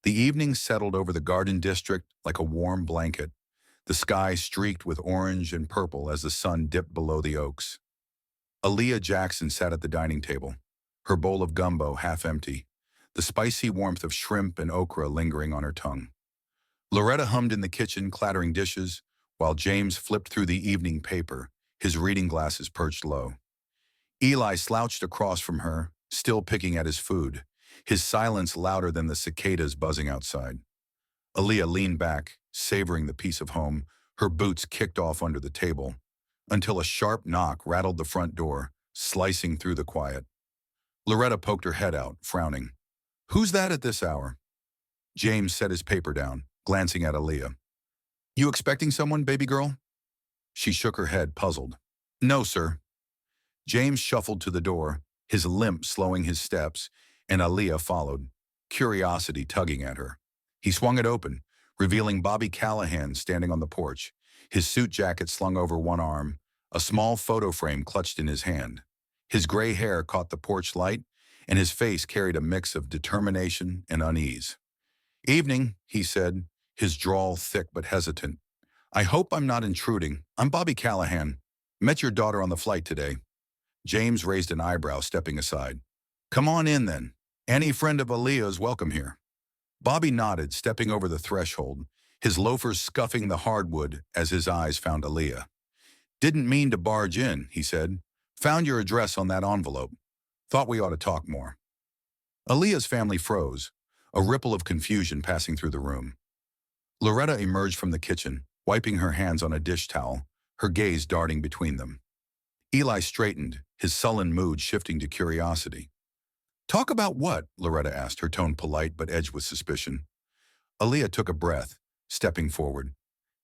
The evening settled over the Garden District like a warm blanket, the sky streaked with orange and purple as the sun dipped below the oaks. Aaliyah Jackson sat at the dining table, her bowl of gumbo half empty, the spicy warmth of shrimp and okra lingering on her tongue. Loretta hummed in the kitchen, clattering dishes, while James flipped through the evening paper, his reading glasses perched low. Eli slouched across from her, still picking at his food, his silence louder than the cicadas buzzing outside. Aaliyah leaned back, savoring the peace of home, her boots kicked off under the table, until a sharp knock rattled the front door, slicing through the quiet. Loretta poked her head out, frowning. Who's that at this hour? James set his paper down, glancing at Aaliyah. You expecting someone, baby girl? She shook her head, puzzled. No, sir. James shuffled to the door, his limp slowing his steps, and Aaliyah followed, curiosity tugging at her. He swung it open, revealing Bobby Callahan standing on the porch, his suit jacket slung over one arm, a small photo frame clutched in his hand. His gray hair caught the porch light, and his face carried a mix of determination and unease. Evening, he said, his drawl thick but hesitant. I hope I'm not intruding. I'm Bobby Callahan. Met your daughter on the flight today. James raised an eyebrow, stepping aside. Come on in, then. Any friend of Aaliyah's welcome here. Bobby nodded, stepping over the threshold, his loafers scuffing the hardwood as his eyes found Aaliyah. Didn't mean to barge in, he said. Found your address on that envelope. Thought we ought to talk more. Aaliyah's family froze, a ripple of confusion passing through the room. Loretta emerged from the kitchen, wiping her hands on a dish towel, her gaze darting between them. Eli straightened, his sullen mood shifting to curiosity. Talk about what? Loretta asked, her tone polite but edged with suspicion. Aaliyah took a breath, stepping forward.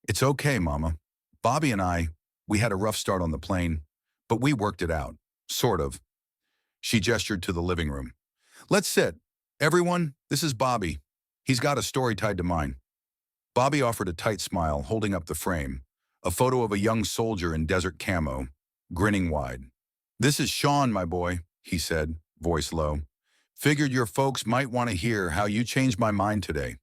It's okay, Mama. Bobby and we had a rough start on the plane, but we worked it out. Sort of. She gestured to the living room. Let's sit. Everyone, this is Bobby. He's got a story tied to mine. Bobby offered a tight smile, holding up the frame, a photo of a young soldier in desert camo, grinning wide. This is Sean, my boy, he said, voice low. Figured your folks might want to hear how you changed my mind today.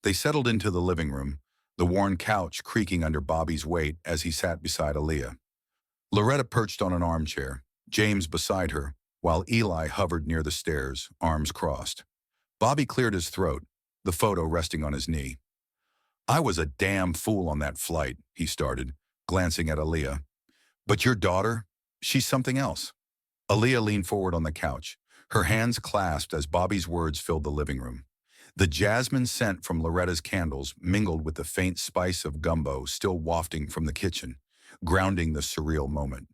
They settled into the living room, the worn couch creaking under Bobby's weight as he sat beside Aaliyah. Loretta perched on an armchair, James beside her, while Eli hovered near the stairs, arms crossed. Bobby cleared his throat, the photo resting on his knee. I was a damn fool on that flight, he started, glancing at Aaliyah. But your daughter, she's something else. Aaliyah leaned forward on the couch, her hands clasped as Bobby's words filled the living room. The jasmine scent from Loretta's candles mingled with the faint spice of gumbo still wafting from the kitchen, grounding the surreal moment.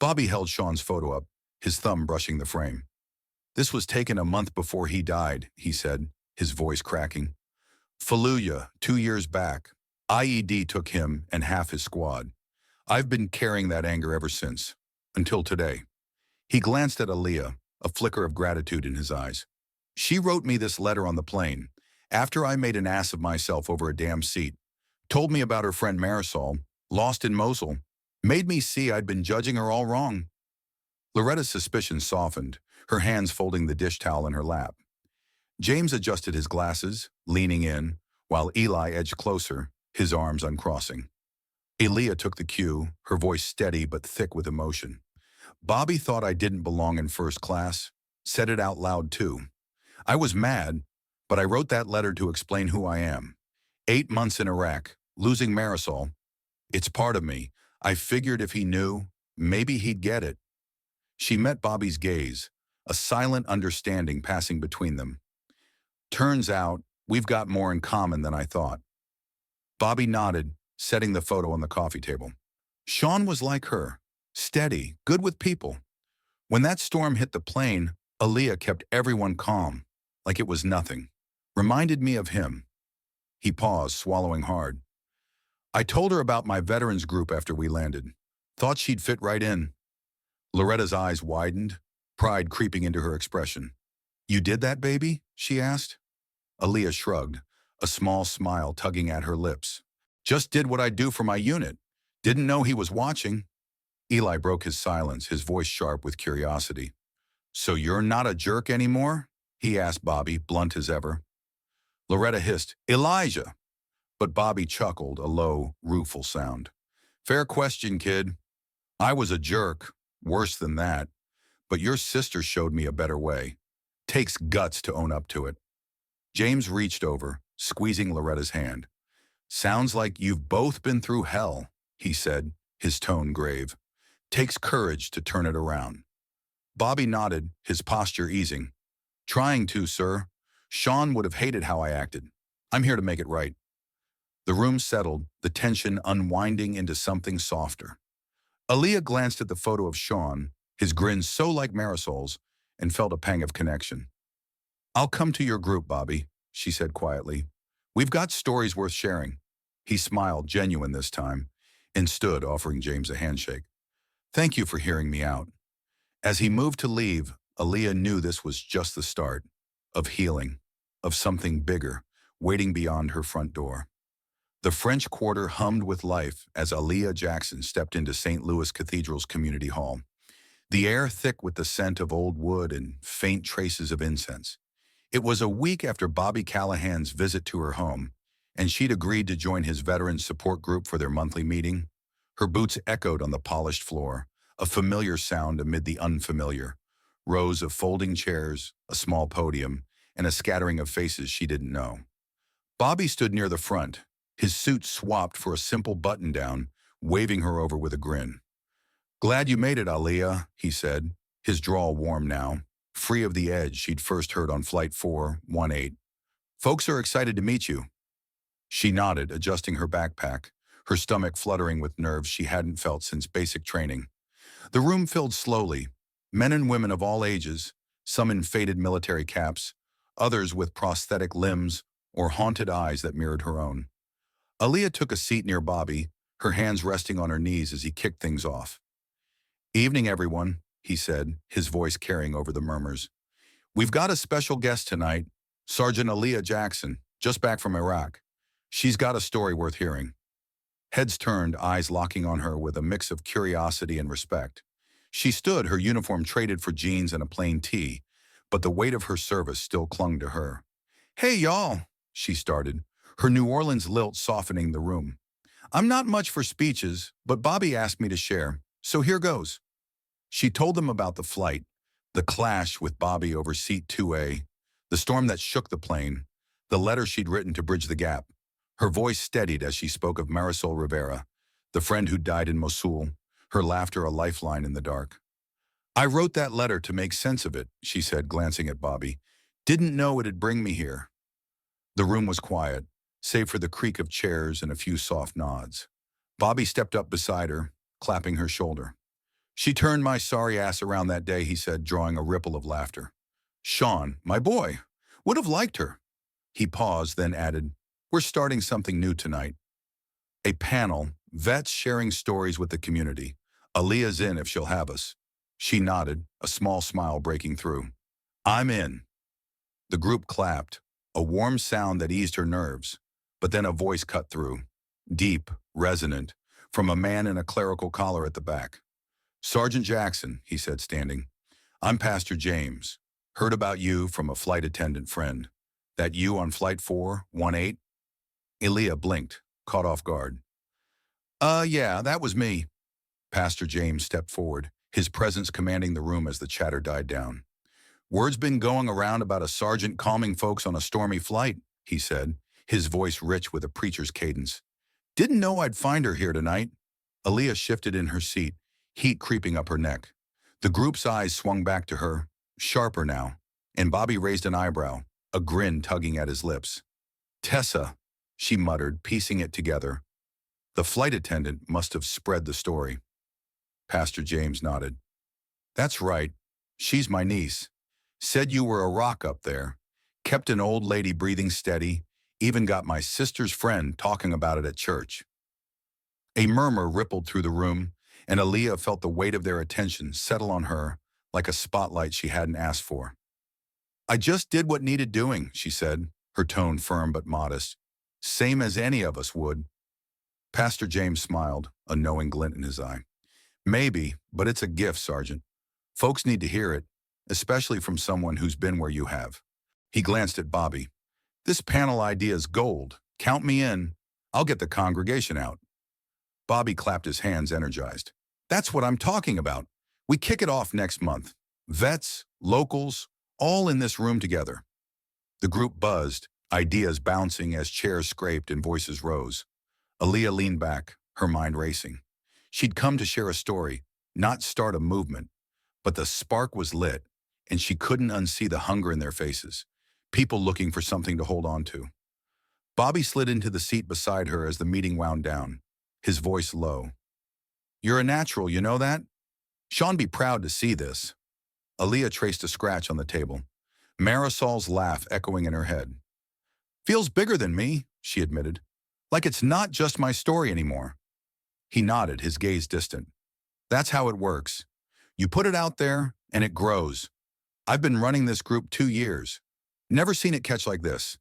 Bobby held Sean's photo up, his thumb brushing the frame. This was taken a month before he died, he said, his voice cracking. Fallujah, 2 years back. IED took him and half his squad. I've been carrying that anger ever since, until today. He glanced at Aaliyah, a flicker of gratitude in his eyes. She wrote me this letter on the plane, after I made an ass of myself over a damn seat. Told me about her friend Marisol, lost in Mosul. Made me see I'd been judging her all wrong. Loretta's suspicion softened, her hands folding the dish towel in her lap. James adjusted his glasses, leaning in, while Eli edged closer, his arms uncrossing. Aaliyah took the cue, her voice steady but thick with emotion. Bobby thought I didn't belong in first class. Said it out loud, too. I was mad, but I wrote that letter to explain who I am. 8 months in Iraq, losing Marisol. It's part of me. I figured if he knew, maybe he'd get it. She met Bobby's gaze, a silent understanding passing between them. Turns out, we've got more in common than I thought. Bobby nodded, setting the photo on the coffee table. Sean was like her, steady, good with people. When that storm hit the plane, Aaliyah kept everyone calm, like it was nothing. Reminded me of him. He paused, swallowing hard. I told her about my veterans group after we landed. Thought she'd fit right in. Loretta's eyes widened, pride creeping into her expression. You did that, baby? She asked. Aaliyah shrugged, a small smile tugging at her lips. Just did what I do for my unit. Didn't know he was watching. Eli broke his silence, his voice sharp with curiosity. So you're not a jerk anymore? He asked Bobby, blunt as ever. Loretta hissed, Elijah. But Bobby chuckled, a low, rueful sound. Fair question, kid. I was a jerk, worse than that. But your sister showed me a better way. Takes guts to own up to it. James reached over, squeezing Loretta's hand. Sounds like you've both been through hell, he said, his tone grave. Takes courage to turn it around. Bobby nodded, his posture easing. Trying to, sir. Sean would have hated how I acted. I'm here to make it right. The room settled, the tension unwinding into something softer. Aaliyah glanced at the photo of Sean, his grin so like Marisol's, and felt a pang of connection. I'll come to your group, Bobby, she said quietly. We've got stories worth sharing. He smiled, genuine this time, and stood, offering James a handshake. Thank you for hearing me out. As he moved to leave, Aaliyah knew this was just the start of healing, of something bigger, waiting beyond her front door. The French Quarter hummed with life as Aaliyah Jackson stepped into St. Louis Cathedral's community hall. The air thick with the scent of old wood and faint traces of incense. It was a week after Bobby Callahan's visit to her home, and she'd agreed to join his veteran support group for their monthly meeting. Her boots echoed on the polished floor, a familiar sound amid the unfamiliar. Rows of folding chairs, a small podium, and a scattering of faces she didn't know. Bobby stood near the front, his suit swapped for a simple button-down, waving her over with a grin. Glad you made it, Aaliyah, he said, his drawl warm now, free of the edge she'd first heard on Flight 418. Folks are excited to meet you. She nodded, adjusting her backpack, her stomach fluttering with nerves she hadn't felt since basic training. The room filled slowly, men and women of all ages, some in faded military caps, others with prosthetic limbs or haunted eyes that mirrored her own. Aaliyah took a seat near Bobby, her hands resting on her knees as he kicked things off. Evening, everyone, he said, his voice carrying over the murmurs. We've got a special guest tonight, Sergeant Aaliyah Jackson, just back from Iraq. She's got a story worth hearing. Heads turned, eyes locking on her with a mix of curiosity and respect. She stood, her uniform traded for jeans and a plain tee, but the weight of her service still clung to her. Hey, y'all, she started, her New Orleans lilt softening the room. I'm not much for speeches, but Bobby asked me to share, so here goes. She told them about the flight, the clash with Bobby over seat 2A, the storm that shook the plane, the letter she'd written to bridge the gap. Her voice steadied as she spoke of Marisol Rivera, the friend who died in Mosul, her laughter a lifeline in the dark. I wrote that letter to make sense of it, she said, glancing at Bobby. Didn't know it'd bring me here. The room was quiet, save for the creak of chairs and a few soft nods. Bobby stepped up beside her, clapping her shoulder. She turned my sorry ass around that day, he said, drawing a ripple of laughter. Sean, my boy, would have liked her. He paused, then added, we're starting something new tonight. A panel, vets sharing stories with the community. Aaliyah's in if she'll have us. She nodded, a small smile breaking through. I'm in. The group clapped, a warm sound that eased her nerves, but then a voice cut through, deep, resonant, from a man in a clerical collar at the back. Sergeant Jackson, he said, standing. I'm Pastor James. Heard about you from a flight attendant friend. That you on flight 418? Aaliyah blinked, caught off guard. Yeah, that was me. Pastor James stepped forward, his presence commanding the room as the chatter died down. Word's been going around about a sergeant calming folks on a stormy flight, he said, his voice rich with a preacher's cadence. Didn't know I'd find her here tonight. Aaliyah shifted in her seat, heat creeping up her neck. The group's eyes swung back to her, sharper now, and Bobby raised an eyebrow, a grin tugging at his lips. Tessa, she muttered, piecing it together. The flight attendant must have spread the story. Pastor James nodded. That's right. She's my niece. Said you were a rock up there. Kept an old lady breathing steady. Even got my sister's friend talking about it at church. A murmur rippled through the room, and Aaliyah felt the weight of their attention settle on her like a spotlight she hadn't asked for. I just did what needed doing, she said, her tone firm but modest. Same as any of us would. Pastor James smiled, a knowing glint in his eye. Maybe, but it's a gift, Sergeant. Folks need to hear it, especially from someone who's been where you have. He glanced at Bobby. This panel idea is gold. Count me in. I'll get the congregation out. Bobby clapped his hands, energized. That's what I'm talking about. We kick it off next month. Vets, locals, all in this room together. The group buzzed, ideas bouncing as chairs scraped and voices rose. Aaliyah leaned back, her mind racing. She'd come to share a story, not start a movement. But the spark was lit, and she couldn't unsee the hunger in their faces, people looking for something to hold on to. Bobby slid into the seat beside her as the meeting wound down, his voice low. You're a natural, you know that? Sean be proud to see this. Aaliyah traced a scratch on the table, Marisol's laugh echoing in her head. Feels bigger than me, she admitted. Like it's not just my story anymore. He nodded, his gaze distant. That's how it works. You put it out there, and it grows. I've been running this group 2 years. Never seen it catch like this.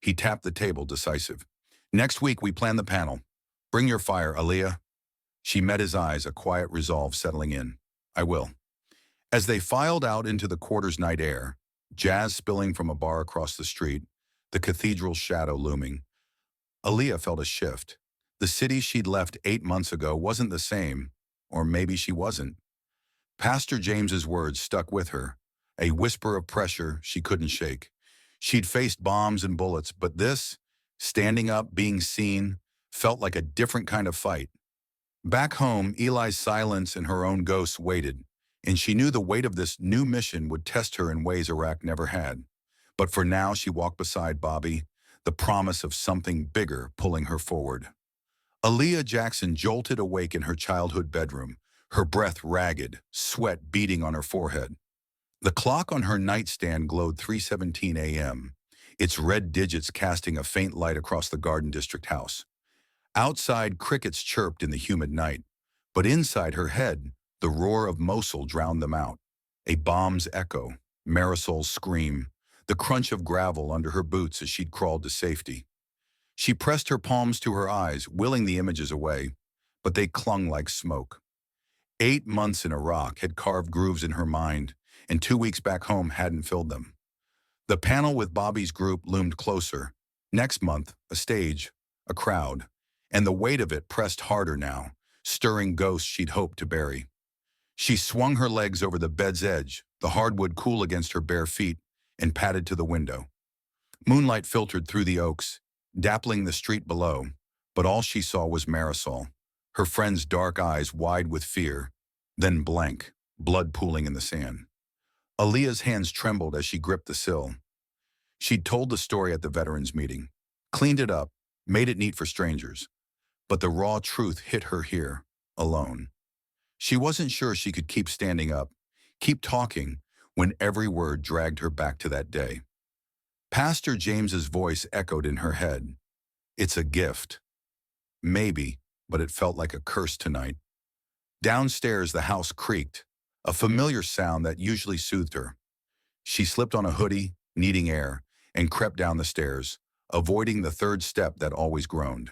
He tapped the table, decisive. Next week, we plan the panel. Bring your fire, Aaliyah. She met his eyes, a quiet resolve settling in. I will. As they filed out into the quarter's night air, jazz spilling from a bar across the street, the cathedral's shadow looming, Aaliyah felt a shift. The city she'd left 8 months ago wasn't the same, or maybe she wasn't. Pastor James's words stuck with her, a whisper of pressure she couldn't shake. She'd faced bombs and bullets, but this, standing up, being seen, felt like a different kind of fight. Back home, Eli's silence and her own ghosts waited, and she knew the weight of this new mission would test her in ways Iraq never had. But for now, she walked beside Bobby, the promise of something bigger pulling her forward. Aaliyah Jackson jolted awake in her childhood bedroom, her breath ragged, sweat beading on her forehead. The clock on her nightstand glowed 3:17 a.m., its red digits casting a faint light across the Garden District house. Outside, crickets chirped in the humid night, but inside her head, the roar of Mosul drowned them out. A bomb's echo, Marisol's scream, the crunch of gravel under her boots as she'd crawled to safety. She pressed her palms to her eyes, willing the images away, but they clung like smoke. 8 months in Iraq had carved grooves in her mind, and 2 weeks back home hadn't filled them. The panel with Bobby's group loomed closer. Next month, a stage, a crowd, and the weight of it pressed harder now, stirring ghosts she'd hoped to bury. She swung her legs over the bed's edge, the hardwood cool against her bare feet, and padded to the window. Moonlight filtered through the oaks, dappling the street below, but all she saw was Marisol, her friend's dark eyes wide with fear, then blank, blood pooling in the sand. Aaliyah's hands trembled as she gripped the sill. She'd told the story at the veterans meeting, cleaned it up, made it neat for strangers. But the raw truth hit her here, alone. She wasn't sure she could keep standing up, keep talking, when every word dragged her back to that day. Pastor James's voice echoed in her head. It's a gift. Maybe, but it felt like a curse tonight. Downstairs, the house creaked, a familiar sound that usually soothed her. She slipped on a hoodie, needing air, and crept down the stairs, avoiding the third step that always groaned.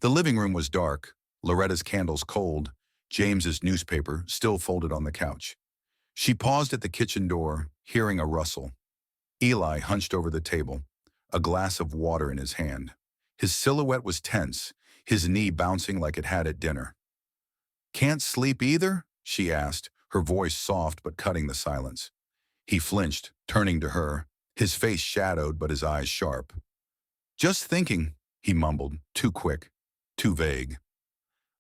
The living room was dark, Loretta's candles cold, James's newspaper still folded on the couch. She paused at the kitchen door, hearing a rustle. Eli hunched over the table, a glass of water in his hand. His silhouette was tense, his knee bouncing like it had at dinner. "Can't sleep either?" she asked, her voice soft but cutting the silence. He flinched, turning to her, his face shadowed but his eyes sharp. "Just thinking," he mumbled, too quick, too vague.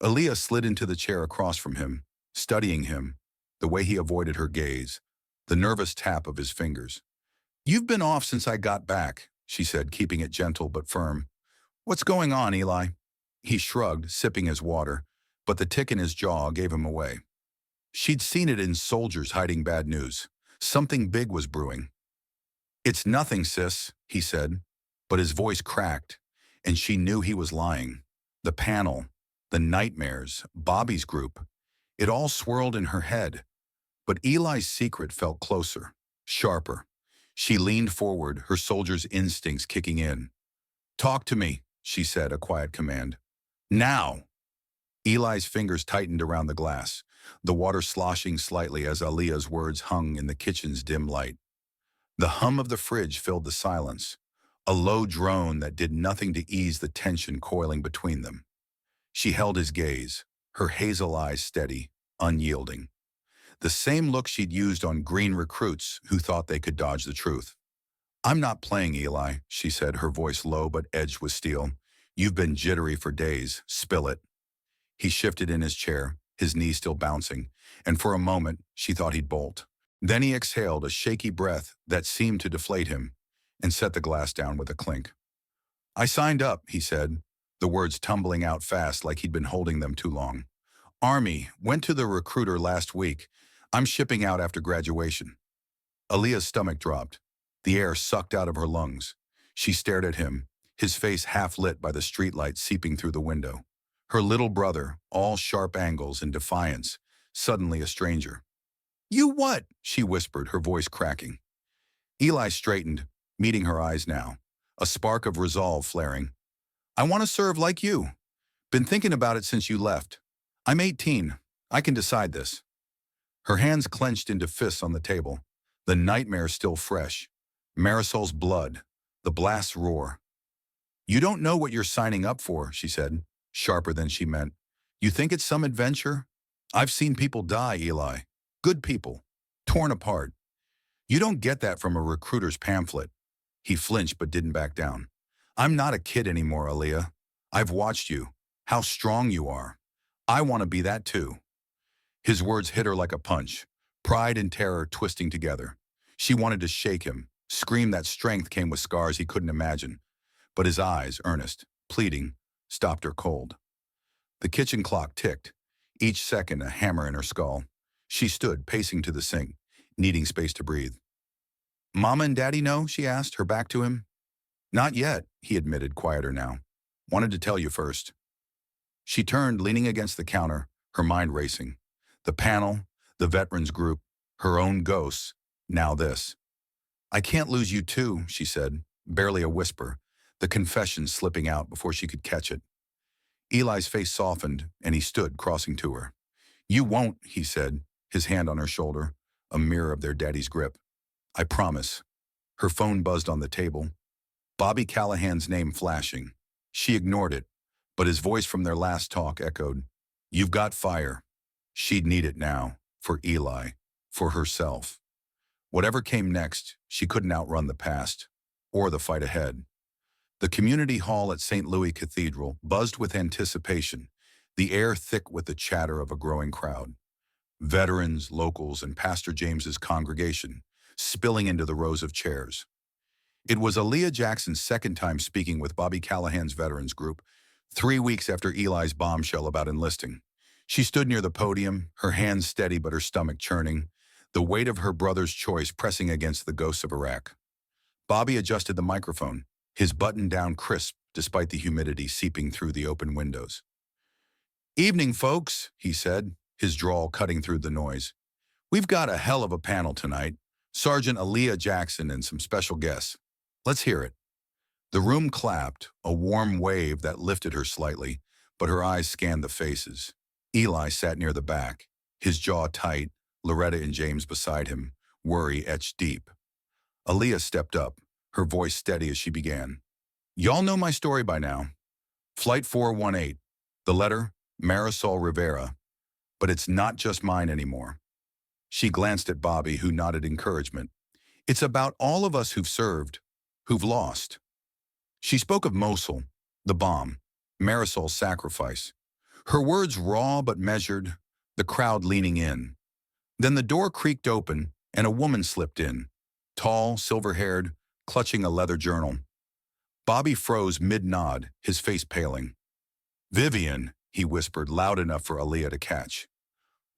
Aaliyah slid into the chair across from him, studying him, the way he avoided her gaze, the nervous tap of his fingers. "You've been off since I got back," she said, keeping it gentle but firm. "What's going on, Eli?" He shrugged, sipping his water, but the tick in his jaw gave him away. She'd seen it in soldiers hiding bad news. Something big was brewing. "It's nothing, sis," he said, but his voice cracked, and she knew he was lying. The panel, the nightmares, Bobby's group, it all swirled in her head. But Eli's secret felt closer, sharper. She leaned forward, her soldier's instincts kicking in. "Talk to me," she said, a quiet command. "Now!" Eli's fingers tightened around the glass, the water sloshing slightly as Aaliyah's words hung in the kitchen's dim light. The hum of the fridge filled the silence, a low drone that did nothing to ease the tension coiling between them. She held his gaze, her hazel eyes steady, unyielding. The same look she'd used on green recruits who thought they could dodge the truth. "I'm not playing, Eli," she said, her voice low but edged with steel. "You've been jittery for days. Spill it." He shifted in his chair, his knees still bouncing, and for a moment she thought he'd bolt. Then he exhaled a shaky breath that seemed to deflate him and set the glass down with a clink. "I signed up," he said, the words tumbling out fast like he'd been holding them too long. "Army, went to the recruiter last week. I'm shipping out after graduation." Aaliyah's stomach dropped. The air sucked out of her lungs. She stared at him, his face half lit by the streetlight seeping through the window. Her little brother, all sharp angles and defiance, suddenly a stranger. "You what?" she whispered, her voice cracking. Eli straightened, meeting her eyes now, a spark of resolve flaring. "I want to serve like you. Been thinking about it since you left. I'm 18. I can decide this." Her hands clenched into fists on the table, the nightmare still fresh. Marisol's blood, the blast's roar. "You don't know what you're signing up for," she said, sharper than she meant. "You think it's some adventure? I've seen people die, Eli. Good people. Torn apart. You don't get that from a recruiter's pamphlet." He flinched but didn't back down. "I'm not a kid anymore, Aaliyah. I've watched you. How strong you are. I want to be that too." His words hit her like a punch, pride and terror twisting together. She wanted to shake him, scream that strength came with scars he couldn't imagine. But his eyes, earnest, pleading, stopped her cold. The kitchen clock ticked, each second a hammer in her skull. She stood, pacing to the sink, needing space to breathe. "Mama and Daddy know?" she asked, her back to him. "Not yet," he admitted, quieter now. "Wanted to tell you first." She turned, leaning against the counter, her mind racing. The panel, the veterans group, her own ghosts, now this. "I can't lose you too," she said, barely a whisper, the confession slipping out before she could catch it. Eli's face softened, and he stood, crossing to her. "You won't," he said, his hand on her shoulder, a mirror of their daddy's grip. "I promise." Her phone buzzed on the table, Bobby Callahan's name flashing. She ignored it, but his voice from their last talk echoed. "You've got fire." She'd need it now, for Eli, for herself. Whatever came next, she couldn't outrun the past, or the fight ahead. The community hall at St. Louis Cathedral buzzed with anticipation, the air thick with the chatter of a growing crowd. Veterans, locals, and Pastor James's congregation, spilling into the rows of chairs. It was Aaliyah Jackson's second time speaking with Bobby Callahan's veterans group, 3 weeks after Eli's bombshell about enlisting. She stood near the podium, her hands steady but her stomach churning, the weight of her brother's choice pressing against the ghosts of Iraq. Bobby adjusted the microphone, his button down crisp despite the humidity seeping through the open windows. "Evening, folks," he said, his drawl cutting through the noise. "We've got a hell of a panel tonight. Sergeant Aaliyah Jackson and some special guests. Let's hear it." The room clapped, a warm wave that lifted her slightly, but her eyes scanned the faces. Eli sat near the back, his jaw tight, Loretta and James beside him, worry etched deep. Aaliyah stepped up, her voice steady as she began. Y'all know my story by now. Flight 418. The letter, Marisol Rivera. But it's not just mine anymore. She glanced at Bobby, who nodded encouragement. It's about all of us who've served, who've lost. She spoke of Mosul, the bomb, Marisol's sacrifice. Her words raw but measured, the crowd leaning in. Then the door creaked open and a woman slipped in, tall, silver-haired, clutching a leather journal. Bobby froze mid-nod, his face paling. Vivian, he whispered loud enough for Aaliyah to catch.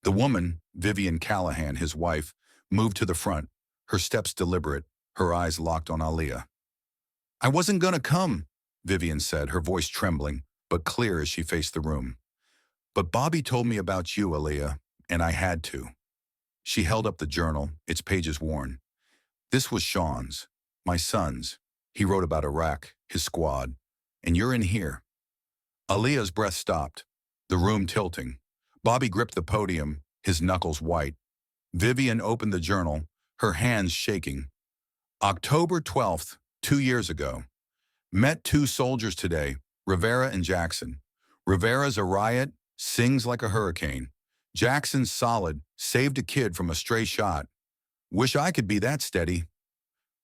The woman, Vivian Callahan, his wife, moved to the front, her steps deliberate, her eyes locked on Aaliyah. I wasn't gonna come, Vivian said, her voice trembling, but clear as she faced the room. But Bobby told me about you, Aaliyah, and I had to. She held up the journal, its pages worn. This was Sean's, my son's. He wrote about Iraq, his squad, and you're in here. Aaliyah's breath stopped, the room tilting. Bobby gripped the podium, his knuckles white. Vivian opened the journal, her hands shaking. October 12th, 2 years ago. Met 2 soldiers today, Rivera and Jackson. Rivera's a riot, sings like a hurricane. Jackson's solid, saved a kid from a stray shot. Wish I could be that steady.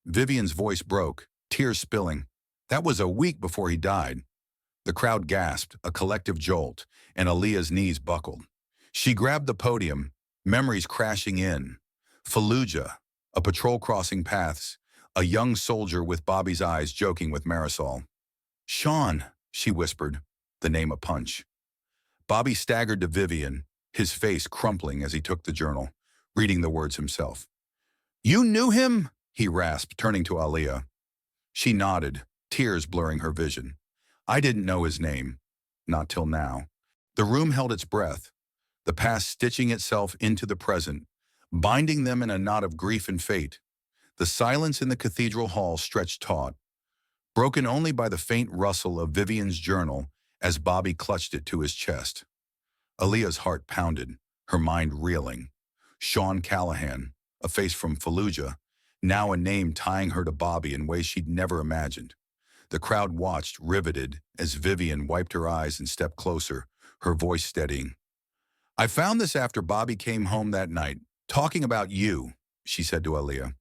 Vivian's voice broke, tears spilling. That was a week before he died. The crowd gasped, a collective jolt, and Aaliyah's knees buckled. She grabbed the podium, memories crashing in. Fallujah, a patrol crossing paths, a young soldier with Bobby's eyes joking with Marisol. Sean, she whispered, the name a punch. Bobby staggered to Vivian, his face crumpling as he took the journal, reading the words himself. You knew him? He rasped, turning to Aaliyah. She nodded, tears blurring her vision. I didn't know his name. Not till now. The room held its breath, the past stitching itself into the present, binding them in a knot of grief and fate. The silence in the cathedral hall stretched taut, broken only by the faint rustle of Vivian's journal as Bobby clutched it to his chest. Aaliyah's heart pounded, her mind reeling. Sean Callahan, a face from Fallujah, now a name tying her to Bobby in ways she'd never imagined. The crowd watched, riveted, as Vivian wiped her eyes and stepped closer, her voice steadying. I found this after Bobby came home that night, talking about you, she said to Aaliyah.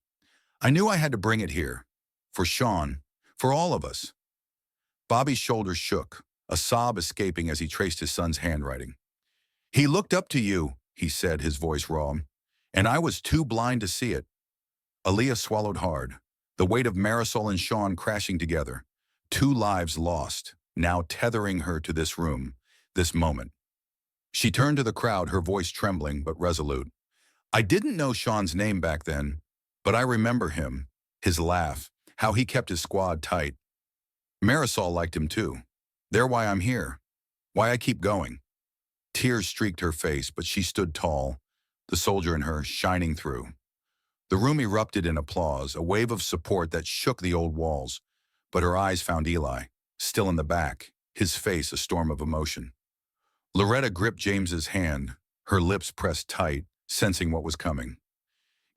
I knew I had to bring it here. For Sean, for all of us. Bobby's shoulders shook, a sob escaping as he traced his son's handwriting. He looked up to you, he said, his voice raw, and I was too blind to see it. Aaliyah swallowed hard, the weight of Marisol and Sean crashing together. 2 lives lost, now tethering her to this room, this moment. She turned to the crowd, her voice trembling but resolute. I didn't know Sean's name back then, but I remember him, his laugh, how he kept his squad tight. Marisol liked him too. They're why I'm here, why I keep going. Tears streaked her face, but she stood tall, the soldier in her shining through. The room erupted in applause, a wave of support that shook the old walls, but her eyes found Eli, still in the back, his face a storm of emotion. Loretta gripped James's hand, her lips pressed tight, sensing what was coming.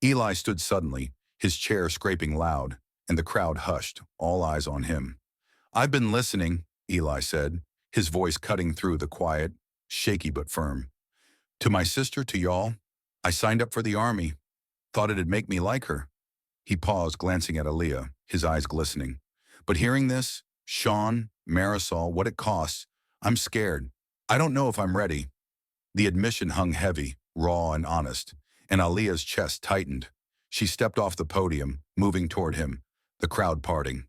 Eli stood suddenly, his chair scraping loud, and the crowd hushed, all eyes on him. I've been listening, Eli said, his voice cutting through the quiet, shaky but firm. To my sister, to y'all, I signed up for the army. Thought it'd make me like her. He paused, glancing at Aaliyah, his eyes glistening. But hearing this, Sean, Marisol, what it costs, I'm scared. I don't know if I'm ready. The admission hung heavy, raw and honest, and Aaliyah's chest tightened. She stepped off the podium, moving toward him, the crowd parting.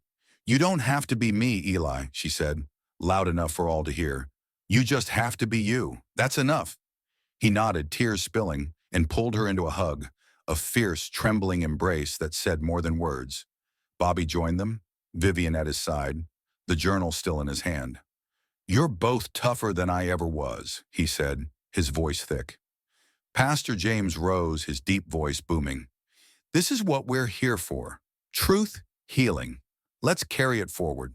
You don't have to be me, Eli, she said, loud enough for all to hear. You just have to be you. That's enough. He nodded, tears spilling, and pulled her into a hug, a fierce, trembling embrace that said more than words. Bobby joined them, Vivian at his side, the journal still in his hand. You're both tougher than I ever was, he said, his voice thick. Pastor James rose, his deep voice booming. This is what we're here for. Truth, healing. Let's carry it forward.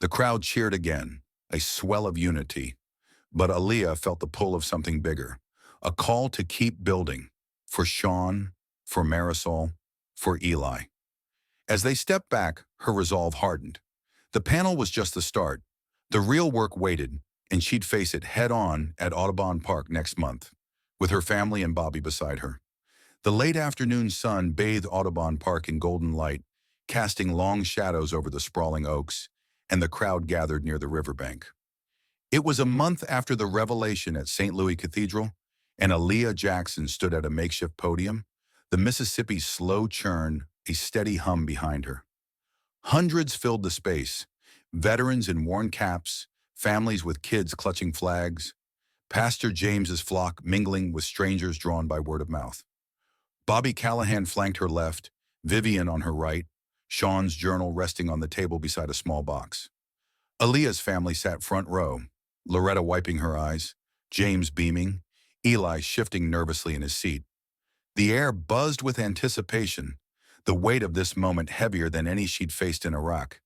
The crowd cheered again, a swell of unity. But Aaliyah felt the pull of something bigger, a call to keep building. for Sean, for Marisol, for Eli. As they stepped back, her resolve hardened. The panel was just the start. The real work waited, and she'd face it head-on at Audubon Park next month, with her family and Bobby beside her. The late afternoon sun bathed Audubon Park in golden light, casting long shadows over the sprawling oaks, and the crowd gathered near the riverbank. It was a month after the revelation at St. Louis Cathedral, and Aaliyah Jackson stood at a makeshift podium, the Mississippi's slow churn, a steady hum behind her. Hundreds filled the space, veterans in worn caps, families with kids clutching flags, Pastor James's flock mingling with strangers drawn by word of mouth. Bobby Callahan flanked her left, Vivian on her right, Sean's journal resting on the table beside a small box. Aaliyah's family sat front row, Loretta wiping her eyes, James beaming, Eli shifting nervously in his seat. The air buzzed with anticipation, the weight of this moment heavier than any she'd faced in Iraq.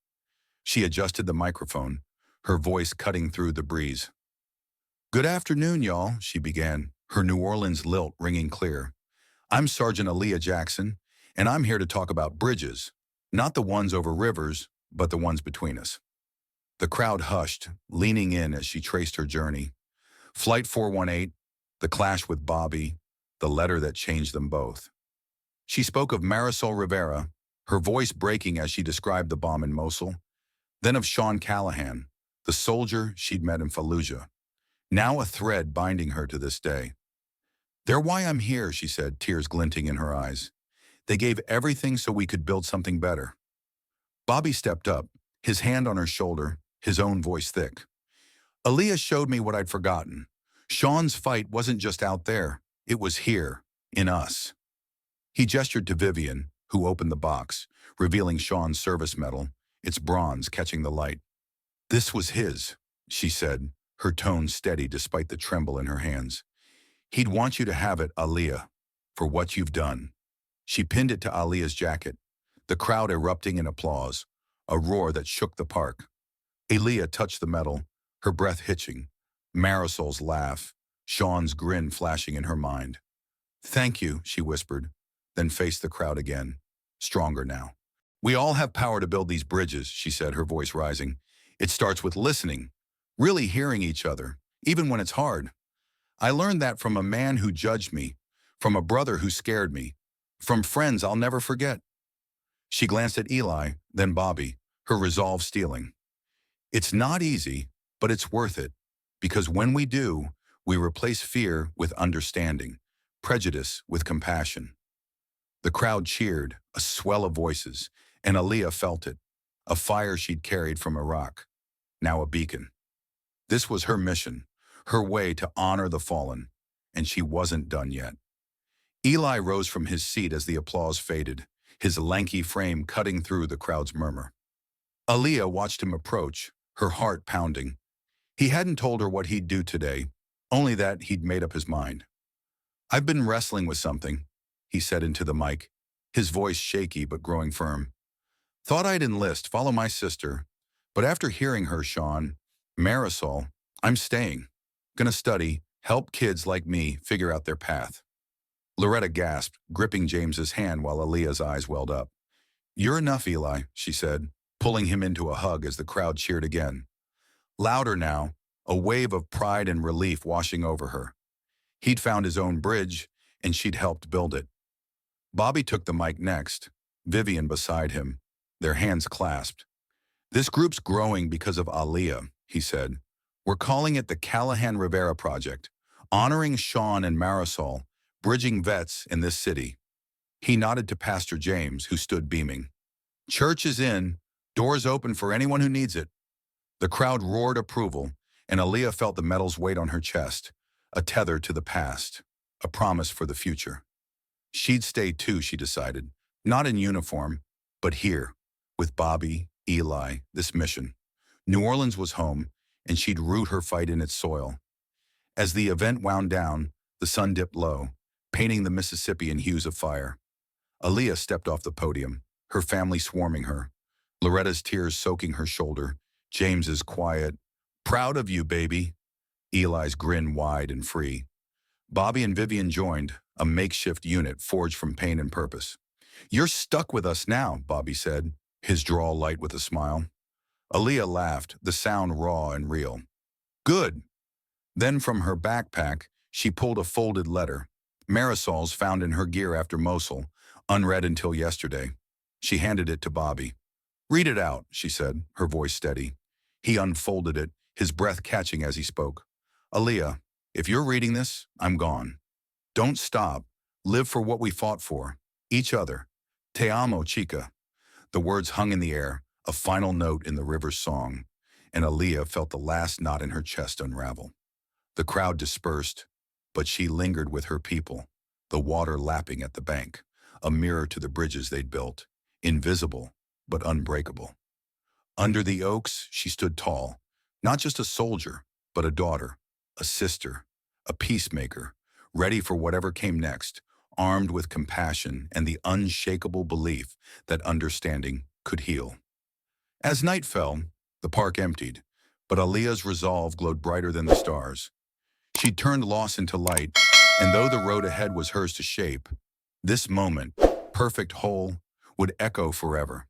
She adjusted the microphone, her voice cutting through the breeze. "Good afternoon, y'all," she began, her New Orleans lilt ringing clear. "I'm Sergeant Aaliyah Jackson, and I'm here to talk about bridges, not the ones over rivers, but the ones between us." The crowd hushed, leaning in as she traced her journey. Flight 418, the clash with Bobby, the letter that changed them both. She spoke of Marisol Rivera, her voice breaking as she described the bomb in Mosul, then of Sean Callahan, the soldier she'd met in Fallujah, now a thread binding her to this day. "They're why I'm here," she said, tears glinting in her eyes. "They gave everything so we could build something better." Bobby stepped up, his hand on her shoulder, his own voice thick. "Aaliyah showed me what I'd forgotten. Sean's fight wasn't just out there, it was here, in us." He gestured to Vivian, who opened the box, revealing Sean's service medal, its bronze catching the light. "This was his," she said, her tone steady despite the tremble in her hands. "He'd want you to have it, Aaliyah, for what you've done." She pinned it to Aaliyah's jacket, the crowd erupting in applause, a roar that shook the park. Aaliyah touched the medal, her breath hitching, Marisol's laugh, Sean's grin flashing in her mind. "Thank you," she whispered, then faced the crowd again, stronger now. "We all have power to build these bridges," she said, her voice rising. "It starts with listening, really hearing each other, even when it's hard. I learned that from a man who judged me, from a brother who scared me, from friends I'll never forget." She glanced at Eli, then Bobby, her resolve stealing. "It's not easy, but it's worth it, because when we do, we replace fear with understanding, prejudice with compassion." The crowd cheered, a swell of voices, and Aaliyah felt it, a fire she'd carried from Iraq, now a beacon. This was her mission, her way to honor the fallen, and she wasn't done yet. Eli rose from his seat as the applause faded, his lanky frame cutting through the crowd's murmur. Aaliyah watched him approach, her heart pounding. He hadn't told her what he'd do today, only that he'd made up his mind. "I've been wrestling with something," he said into the mic, his voice shaky but growing firm. "Thought I'd enlist, follow my sister, but after hearing her, Sean, Marisol, I'm staying. Gonna study, help kids like me figure out their path." Loretta gasped, gripping James's hand while Aaliyah's eyes welled up. "You're enough, Eli," she said, pulling him into a hug as the crowd cheered again. Louder now, a wave of pride and relief washing over her. He'd found his own bridge, and she'd helped build it. Bobby took the mic next, Vivian beside him, their hands clasped. "This group's growing because of Aaliyah," he said. "We're calling it the Callahan Rivera Project, honoring Sean and Marisol, bridging vets in this city." He nodded to Pastor James, who stood beaming. "Church is in, doors open for anyone who needs it." The crowd roared approval, and Aaliyah felt the medal's weight on her chest, a tether to the past, a promise for the future. She'd stay too, she decided, not in uniform, but here, with Bobby, Eli, this mission. New Orleans was home, and she'd root her fight in its soil. As the event wound down, the sun dipped low, painting the Mississippi in hues of fire. Aaliyah stepped off the podium, her family swarming her, Loretta's tears soaking her shoulder, James's quiet, "Proud of you, baby," Eli's grin wide and free. Bobby and Vivian joined, a makeshift unit forged from pain and purpose. "You're stuck with us now," Bobby said, his drawl light with a smile. Aaliyah laughed, the sound raw and real. "Good." Then from her backpack, she pulled a folded letter. Marisol's found in her gear after Mosul, unread until yesterday. She handed it to Bobby. "Read it out," she said, her voice steady. He unfolded it, his breath catching as he spoke. "Aaliyah, if you're reading this, I'm gone. Don't stop. Live for what we fought for. Each other. Te amo, chica." The words hung in the air, a final note in the river's song, and Aaliyah felt the last knot in her chest unravel. The crowd dispersed, but she lingered with her people, the water lapping at the bank, a mirror to the bridges they'd built, invisible but unbreakable. Under the oaks, she stood tall, not just a soldier, but a daughter, a sister, a peacemaker, ready for whatever came next, armed with compassion and the unshakable belief that understanding could heal. As night fell, the park emptied, but Aaliyah's resolve glowed brighter than the stars. She'd turned loss into light, and though the road ahead was hers to shape, this moment, perfect whole, would echo forever.